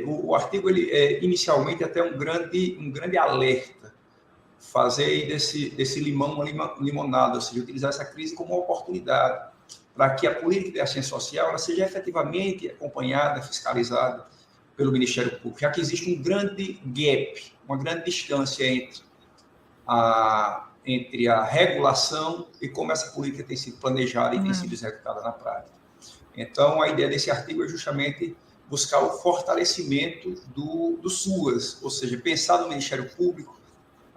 o artigo ele é inicialmente até um grande alerta, fazer desse limão uma limonada, ou seja, utilizar essa crise como uma oportunidade para que a política de assistência social ela seja efetivamente acompanhada, fiscalizada pelo Ministério Público, já que existe um grande gap, uma grande distância entre a regulação e como essa política tem sido planejada e tem sido executada na prática. Então, a ideia desse artigo é justamente buscar o fortalecimento do SUAS, ou seja, pensar no Ministério Público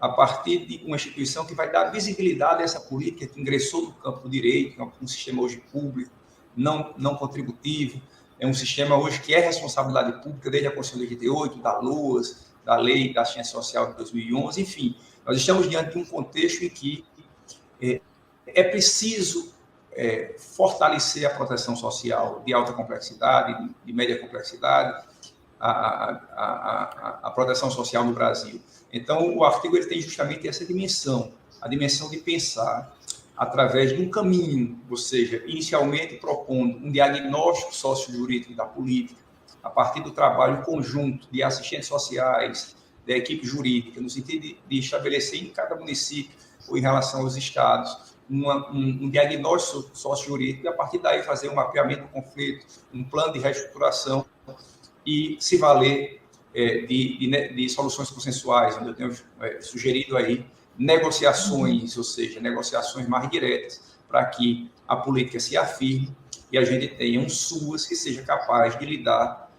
a partir de uma instituição que vai dar visibilidade a essa política que ingressou no campo do direito, que é um sistema hoje público, não contributivo, é um sistema hoje que é responsabilidade pública desde a Constituição de 88, da LOAS, da Lei da Assistência Social de 2011, enfim. Nós estamos diante de um contexto em que é preciso fortalecer a proteção social de alta complexidade, de média complexidade, a proteção social no Brasil. Então, o artigo ele tem justamente essa dimensão, a dimensão de pensar através de um caminho, ou seja, inicialmente propondo um diagnóstico sociojurídico da política, a partir do trabalho conjunto de assistentes sociais, da equipe jurídica, no sentido de estabelecer em cada município ou em relação aos estados um diagnóstico sociojurídico e, a partir daí, fazer um mapeamento do conflito, um plano de reestruturação e se valer de soluções consensuais, onde eu tenho sugerido aí negociações, ou seja, negociações mais diretas, para que a política se afirme e a gente tenha um SUAS que seja capaz de lidar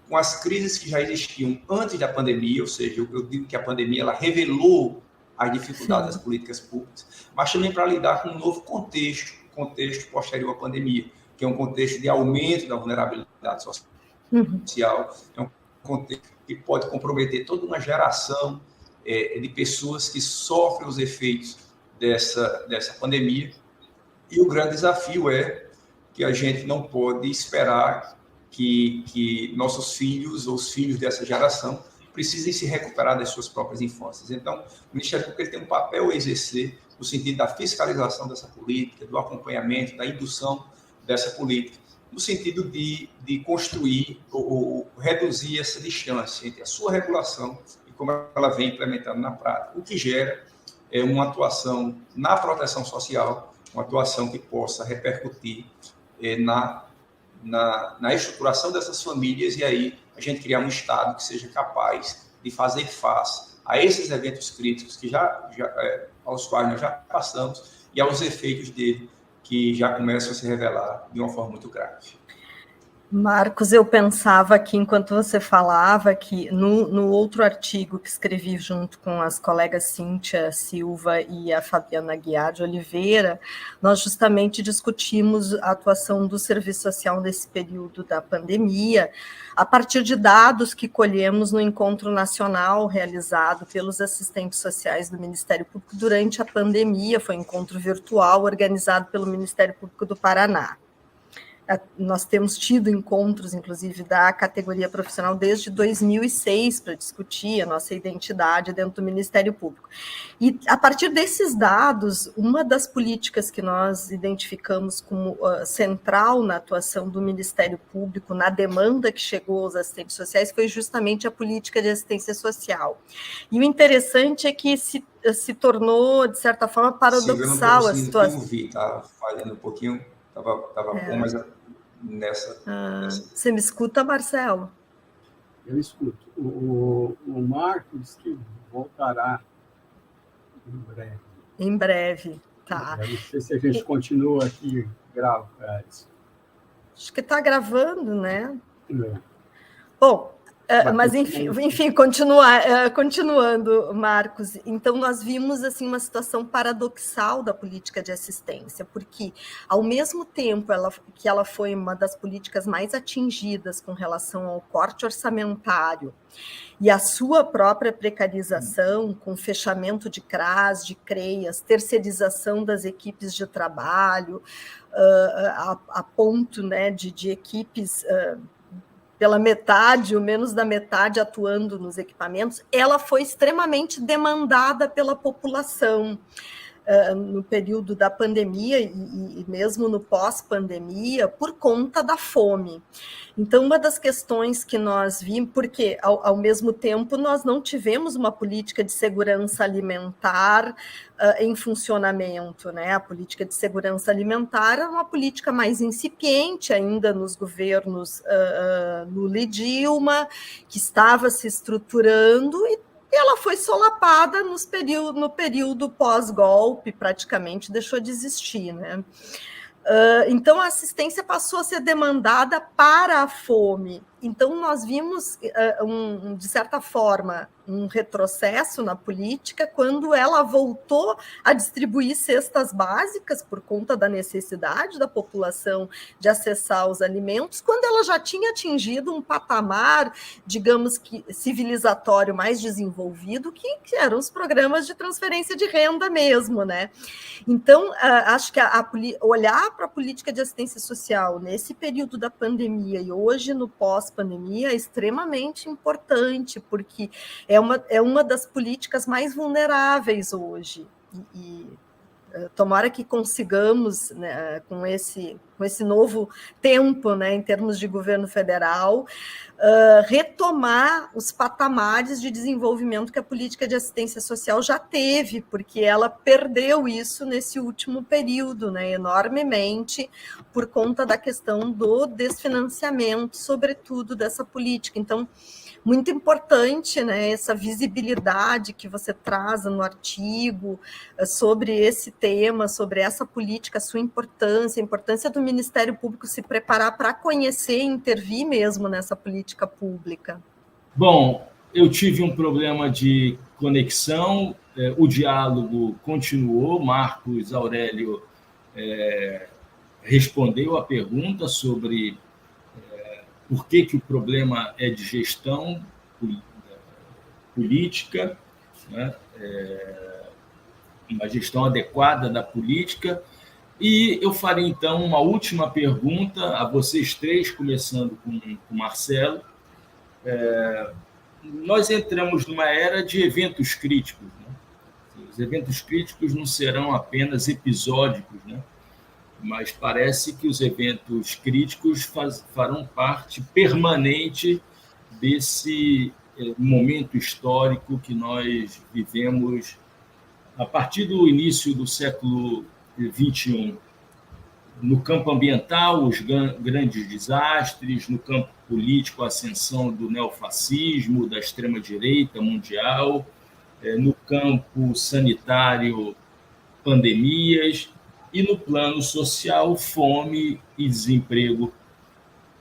com as crises que já existiam antes da pandemia, ou seja, eu digo que a pandemia ela revelou as dificuldades das políticas públicas, mas também para lidar com um novo contexto posterior à pandemia, que é um contexto de aumento da vulnerabilidade social, é um contexto que pode comprometer toda uma geração de pessoas que sofrem os efeitos dessa pandemia. E o grande desafio é que a gente não pode esperar que nossos filhos ou os filhos dessa geração precisem se recuperar das suas próprias infâncias. Então, o Ministério Público tem um papel a exercer no sentido da fiscalização dessa política, do acompanhamento, da indução dessa política, no sentido de construir ou reduzir essa distância entre a sua regulação e como ela vem implementando na prática, o que gera uma atuação na proteção social, uma atuação que possa repercutir na estruturação dessas famílias e aí a gente criar um Estado que seja capaz de fazer face a esses eventos críticos que aos quais nós já passamos e aos efeitos dele que já começam a se revelar de uma forma muito grave. Marcos, eu pensava aqui, enquanto você falava, que no outro artigo que escrevi junto com as colegas Cíntia Silva e a Fabiana Guiar de Oliveira, nós justamente discutimos a atuação do serviço social nesse período da pandemia, a partir de dados que colhemos no encontro nacional realizado pelos assistentes sociais do Ministério Público durante a pandemia, foi um encontro virtual organizado pelo Ministério Público do Paraná. Nós temos tido encontros, inclusive, da categoria profissional desde 2006 para discutir a nossa identidade dentro do Ministério Público. E, a partir desses dados, uma das políticas que nós identificamos como central na atuação do Ministério Público, na demanda que chegou aos assistentes sociais, foi justamente a política de assistência social. E o interessante é que se tornou, de certa forma, paradoxal a situação. Ouvir, tá falhando um pouquinho. Estava bom, mas nessa... Você me escuta, Marcelo? Eu escuto. O Marcos disse que voltará em breve. Em breve, tá. Eu não sei se a gente continua aqui, grava. Acho que está gravando, né? É. Bom, mas enfim, continuando, Marcos, então nós vimos assim uma situação paradoxal da política de assistência, porque ao mesmo tempo que ela foi uma das políticas mais atingidas com relação ao corte orçamentário e a sua própria precarização, com fechamento de CRAS, de CREAS, terceirização das equipes de trabalho, a ponto, né, de equipes... pela metade, ou menos da metade, atuando nos equipamentos, ela foi extremamente demandada pela população no período da pandemia e mesmo no pós-pandemia, por conta da fome. Então, uma das questões que nós vimos, porque, ao mesmo tempo, nós não tivemos uma política de segurança alimentar em funcionamento, né? A política de segurança alimentar é uma política mais incipiente ainda nos governos Lula e Dilma, que estava se estruturando e ela foi solapada no período pós-golpe, praticamente deixou de existir, né? Então, a assistência passou a ser demandada para a fome. Então, nós vimos, de certa forma, um retrocesso na política quando ela voltou a distribuir cestas básicas por conta da necessidade da população de acessar os alimentos, quando ela já tinha atingido um patamar, digamos que civilizatório mais desenvolvido, que eram os programas de transferência de renda mesmo, né? Então, acho que olhar para a política de assistência social nesse período da pandemia e hoje no pós-pandemia é extremamente importante, porque é uma das políticas mais vulneráveis hoje. E tomara que consigamos, né, com esse novo tempo, né, em termos de governo federal, retomar os patamares de desenvolvimento que a política de assistência social já teve, porque ela perdeu isso nesse último período, né, enormemente, por conta da questão do desfinanciamento, sobretudo, dessa política. Então, muito importante, né, essa visibilidade que você traz no artigo sobre esse tema, sobre essa política, a sua importância, a importância do Ministério Público se preparar para conhecer e intervir mesmo nessa política pública. Bom, eu tive um problema de conexão, o diálogo continuou, Marcos Aurélio respondeu a pergunta sobre por que o problema é de gestão política, né? Uma gestão adequada da política. E eu farei, então, uma última pergunta a vocês três, começando com o Marcelo. Nós entramos numa era de eventos críticos, né? Os eventos críticos não serão apenas episódicos, né? Mas parece que os eventos críticos farão parte permanente desse momento histórico que nós vivemos a partir do início do século XXI. No campo ambiental, os grandes desastres, no campo político, a ascensão do neofascismo, da extrema-direita mundial, no campo sanitário, pandemias, e no plano social, fome e desemprego.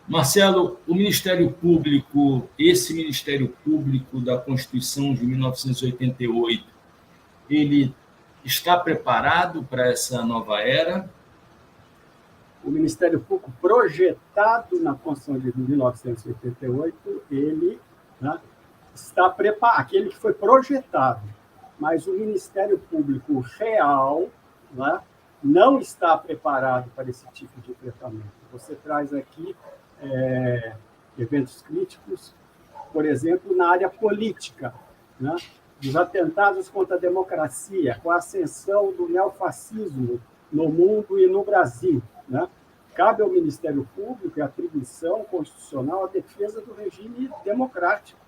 Marcelo, o Ministério Público, esse Ministério Público da Constituição de 1988, ele está preparado para essa nova era? O Ministério Público projetado na Constituição de 1988, ele, né, está preparado, aquele que foi projetado, mas o Ministério Público real, né, não está preparado para esse tipo de tratamento. Você traz aqui eventos críticos, por exemplo, na área política, né, dos atentados contra a democracia, com a ascensão do neofascismo no mundo e no Brasil, né? Cabe ao Ministério Público e a atribuição constitucional a defesa do regime democrático.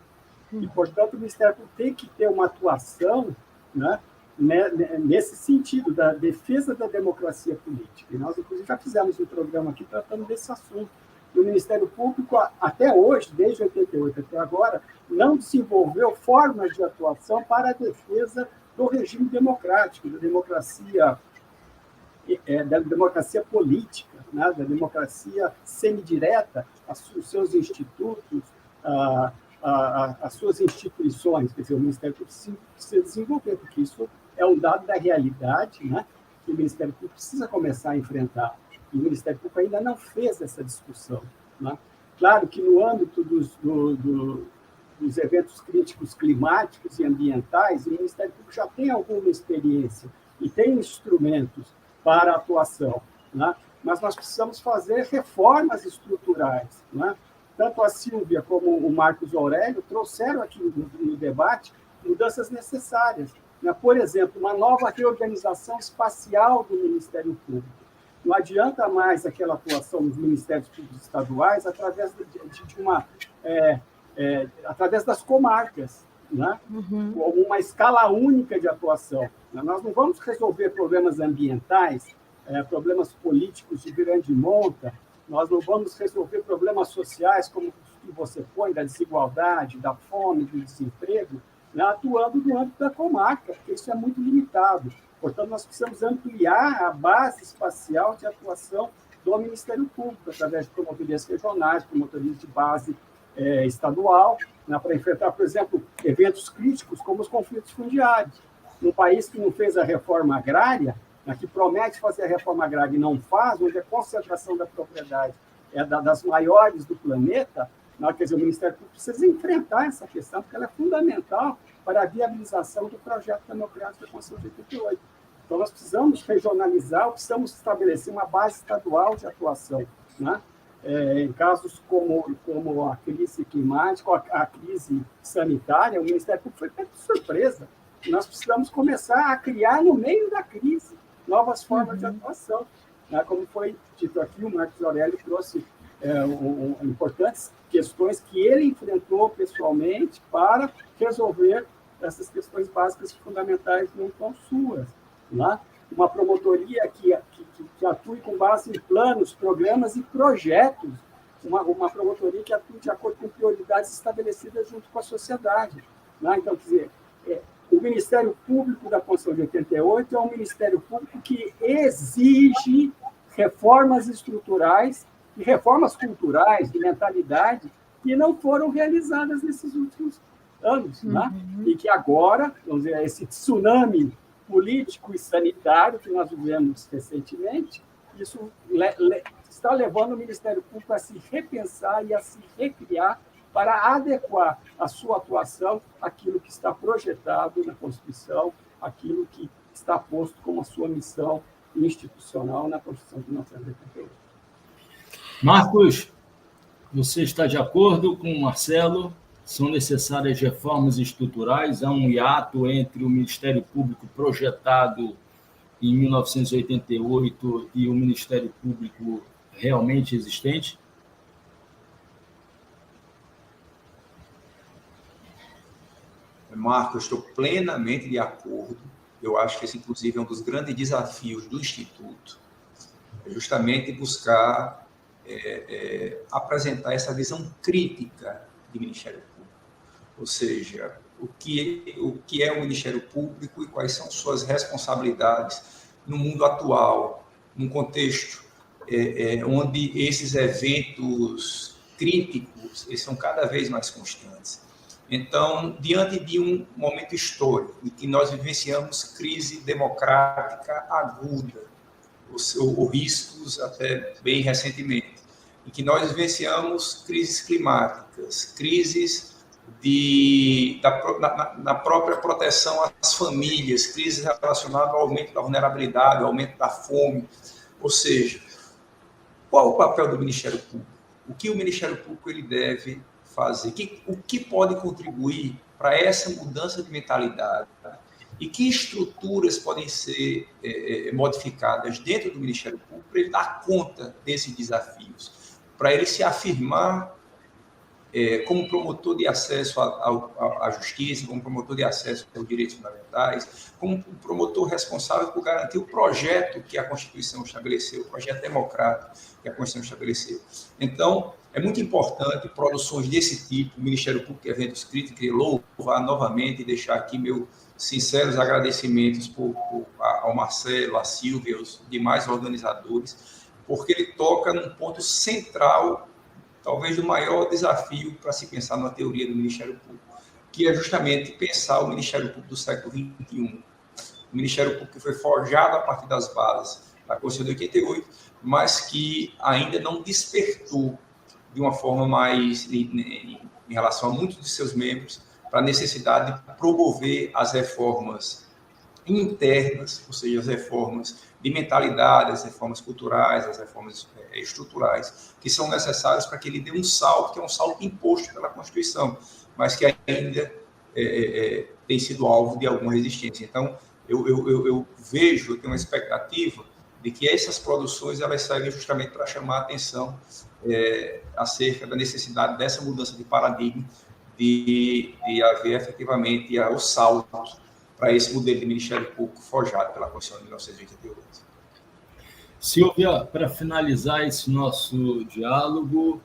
E, portanto, o Ministério Público tem que ter uma atuação, né, nesse sentido, da defesa da democracia política. E nós, inclusive, já fizemos um programa aqui tratando desse assunto. E o Ministério Público, até hoje, desde 88 até agora, não desenvolveu formas de atuação para a defesa do regime democrático, da democracia política, né, da democracia semidireta, os seus institutos, as suas instituições. Quer dizer, o Ministério Público precisa desenvolver, porque isso é um dado da realidade, né, que o Ministério Público precisa começar a enfrentar. E o Ministério Público ainda não fez essa discussão, né? Claro que no âmbito dos eventos críticos climáticos e ambientais, o Ministério Público já tem alguma experiência e tem instrumentos para atuação, né? Mas nós precisamos fazer reformas estruturais, né? Tanto a Sílvia como o Marcos Aurélio trouxeram aqui no debate mudanças necessárias, né? Por exemplo, uma nova reorganização espacial do Ministério Público. Não adianta mais aquela atuação dos ministérios públicos estaduais através através das comarcas, né? Uma escala única de atuação. Nós não vamos resolver problemas ambientais, problemas políticos de grande monta, nós não vamos resolver problemas sociais, como o que você põe, da desigualdade, da fome, do desemprego, né, atuando no âmbito da comarca, porque isso é muito limitado. Portanto, nós precisamos ampliar a base espacial de atuação do Ministério Público, através de promotorias regionais, promotorias de base estadual, né, para enfrentar, por exemplo, eventos críticos como os conflitos fundiários. Num país que não fez a reforma agrária, né, que promete fazer a reforma agrária e não faz, onde a concentração da propriedade é das maiores do planeta, né, quer dizer, o Ministério Público precisa enfrentar essa questão, porque ela é fundamental para a viabilização do projeto democrático da Constituição de 88. Então, nós precisamos regionalizar, precisamos estabelecer uma base estadual de atuação, né? Em casos como a crise climática, a crise sanitária, o Ministério Público foi pego de surpresa. Nós precisamos começar a criar, no meio da crise, novas formas de atuação. Né? Como foi dito aqui, o Marcos Aurélio trouxe importantes questões que ele enfrentou pessoalmente para resolver essas questões básicas e fundamentais não tão suas. Né? Uma promotoria que atue com base em planos, programas e projetos, uma promotoria que atue de acordo com prioridades estabelecidas junto com a sociedade. Né? Então, quer dizer, o Ministério Público da Constituição de 88 é um Ministério Público que exige reformas estruturais e reformas culturais, de mentalidade, que não foram realizadas nesses últimos anos. Né? E que agora, vamos dizer, esse tsunami político e sanitário que nós vivemos recentemente, isso está levando o Ministério Público a se repensar e a se recriar para adequar a sua atuação àquilo que está projetado na Constituição, àquilo que está posto como a sua missão institucional na Constituição de 1988. Marcos, você está de acordo com o Marcelo? São necessárias reformas estruturais? Há um hiato entre o Ministério Público projetado em 1988 e o Ministério Público realmente existente? Marcos, estou plenamente de acordo. Eu acho que esse, inclusive, é um dos grandes desafios do Instituto, é justamente buscar apresentar essa visão crítica de Ministério Público. Ou seja, o que é o Ministério Público e quais são suas responsabilidades no mundo atual, num contexto onde esses eventos críticos eles são cada vez mais constantes. Então, diante de um momento histórico em que nós vivenciamos crise democrática aguda, ou riscos até bem recentemente, em que nós vivenciamos crises climáticas, crises na própria proteção às famílias, crises relacionadas ao aumento da vulnerabilidade, ao aumento da fome. Ou seja, qual o papel do Ministério Público? O que o Ministério Público ele deve fazer? O que pode contribuir para essa mudança de mentalidade? E que estruturas podem ser modificadas dentro do Ministério Público para ele dar conta desses desafios, para ele se afirmar como promotor de acesso à justiça, como promotor de acesso aos direitos fundamentais, como promotor responsável por garantir o projeto que a Constituição estabeleceu, o projeto democrático que a Constituição estabeleceu. Então, é muito importante produções desse tipo, o Ministério Público Eventos Críticos, queria louvar novamente e deixar aqui meus sinceros agradecimentos ao Marcelo, à Silvia, aos demais organizadores, porque ele toca num ponto central, talvez do maior desafio para se pensar na teoria do Ministério Público, que é justamente pensar o Ministério Público do século XXI. O Ministério Público que foi forjado a partir das bases da Constituição de 88, mas que ainda não despertou de uma forma mais, em relação a muitos de seus membros, para a necessidade de promover as reformas internas, ou seja, as reformas de mentalidade, as reformas culturais, as reformas estruturais, que são necessárias para que ele dê um salto, que é um salto imposto pela Constituição, mas que ainda tem sido alvo de alguma resistência. Então, eu vejo, eu tenho uma expectativa de que essas produções elas servem justamente para chamar a atenção acerca da necessidade dessa mudança de paradigma, de haver efetivamente o salto para esse modelo de Ministério Público forjado pela Constituição de 1988. Silvia, para finalizar esse nosso diálogo,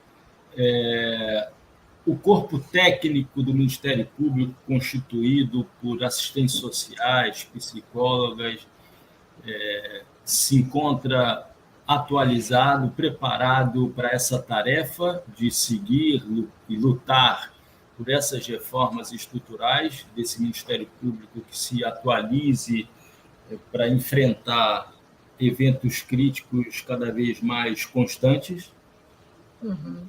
o corpo técnico do Ministério Público, constituído por assistentes sociais, psicólogas, se encontra atualizado, preparado para essa tarefa de seguir e lutar por essas reformas estruturais desse Ministério Público que se atualize para enfrentar eventos críticos cada vez mais constantes? Uhum.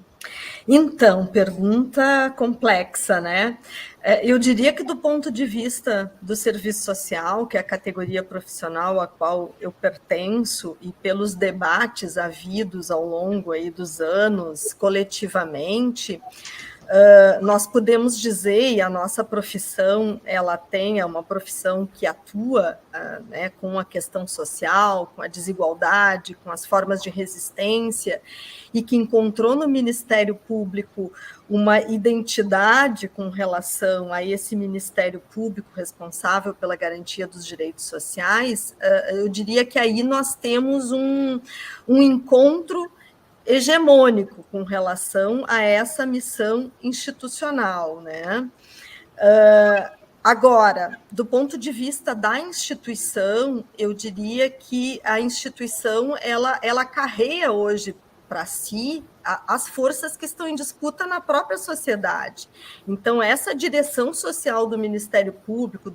Então, pergunta complexa, né? Eu diria que do ponto de vista do serviço social, que é a categoria profissional a qual eu pertenço, e pelos debates havidos ao longo aí dos anos, coletivamente, nós podemos dizer, e a nossa profissão, ela é uma profissão que atua com a questão social, com a desigualdade, com as formas de resistência, e que encontrou no Ministério Público uma identidade com relação a esse Ministério Público responsável pela garantia dos direitos sociais. Eu diria que aí nós temos um encontro hegemônico com relação a essa missão institucional, né? Agora, do ponto de vista da instituição, eu diria que a instituição ela carrega hoje para si as forças que estão em disputa na própria sociedade. Então, essa direção social do Ministério Público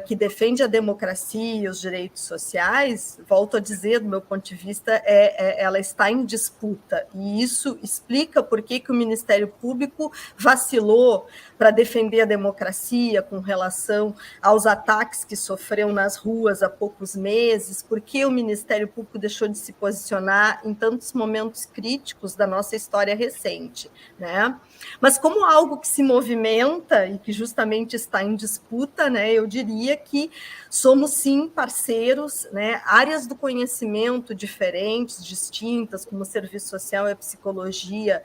que defende a democracia e os direitos sociais, volto a dizer, do meu ponto de vista, ela está em disputa. E isso explica por que o Ministério Público vacilou para defender a democracia com relação aos ataques que sofreu nas ruas há poucos meses, por que o Ministério Público deixou de se posicionar em tantos momentos críticos da nossa história recente, né? Mas como algo que se movimenta e que justamente está em disputa, né, eu diria que somos sim parceiros, né, áreas do conhecimento diferentes, distintas, como o serviço social e a psicologia,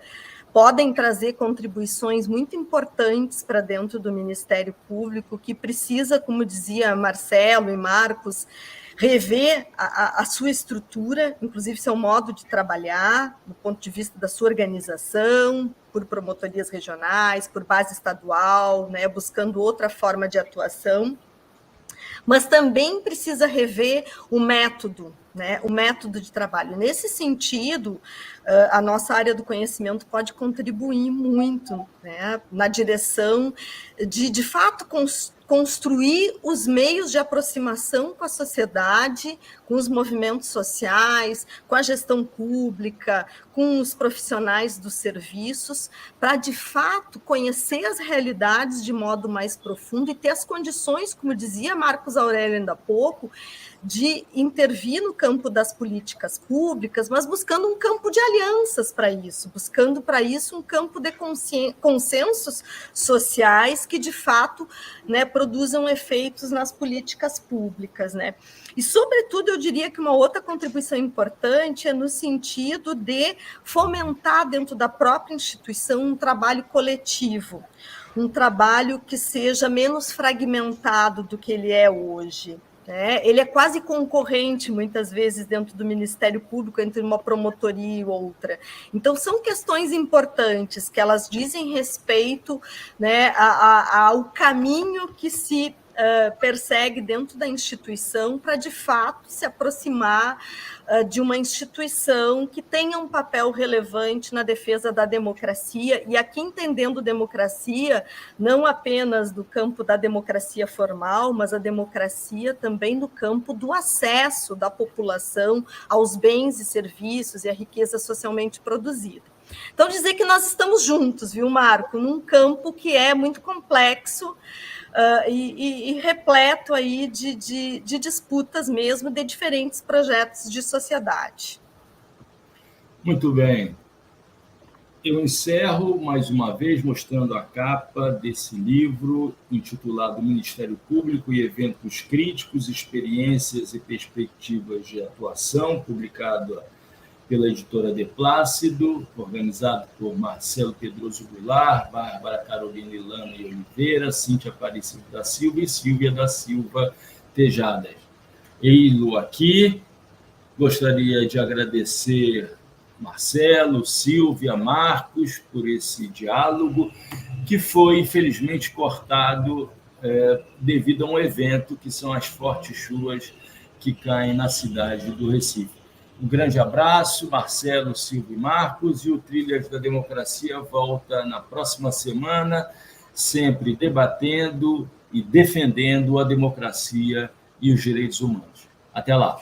podem trazer contribuições muito importantes para dentro do Ministério Público, que precisa, como dizia Marcelo e Marcos, rever a sua estrutura, inclusive seu modo de trabalhar, do ponto de vista da sua organização, por promotorias regionais, por base estadual, né, buscando outra forma de atuação, mas também precisa rever o método, né, o método de trabalho. Nesse sentido, a nossa área do conhecimento pode contribuir muito, né, na direção de fato, construir os meios de aproximação com a sociedade, com os movimentos sociais, com a gestão pública, com os profissionais dos serviços, para, de fato, conhecer as realidades de modo mais profundo e ter as condições, como dizia Marcos Aurélio ainda há pouco, de intervir no campo das políticas públicas, mas buscando um campo de alianças para isso, buscando para isso um campo de consensos sociais que, de fato, né, produzam efeitos nas políticas públicas, né? E, sobretudo, eu diria que uma outra contribuição importante é no sentido de fomentar dentro da própria instituição um trabalho coletivo, um trabalho que seja menos fragmentado do que ele é hoje. Ele é quase concorrente, muitas vezes, dentro do Ministério Público, entre uma promotoria e outra. Então, são questões importantes, que elas dizem respeito, né, ao caminho que se persegue dentro da instituição para, de fato, se aproximar de uma instituição que tenha um papel relevante na defesa da democracia, e aqui entendendo democracia não apenas do campo da democracia formal, mas a democracia também no campo do acesso da população aos bens e serviços e à riqueza socialmente produzida. Então, dizer que nós estamos juntos, viu, Marco, num campo que é muito complexo, e repleto aí de disputas mesmo, de diferentes projetos de sociedade. Muito bem. Eu encerro mais uma vez mostrando a capa desse livro intitulado Ministério Público e Eventos Críticos, Experiências e Perspectivas de Atuação, publicado pela editora De Plácido, organizado por Marcelo Pedroso Goulart, Bárbara Carolina Ilana e Oliveira, Cíntia Aparecida da Silva e Silvia da Silva Tejadas. Ei-lo aqui. Gostaria de agradecer Marcelo, Silvia, Marcos, por esse diálogo, que foi, infelizmente, cortado devido a um evento, que são as fortes chuvas que caem na cidade do Recife. Um grande abraço, Marcelo, Silvio e Marcos, e o Trilhas da Democracia volta na próxima semana, sempre debatendo e defendendo a democracia e os direitos humanos. Até lá.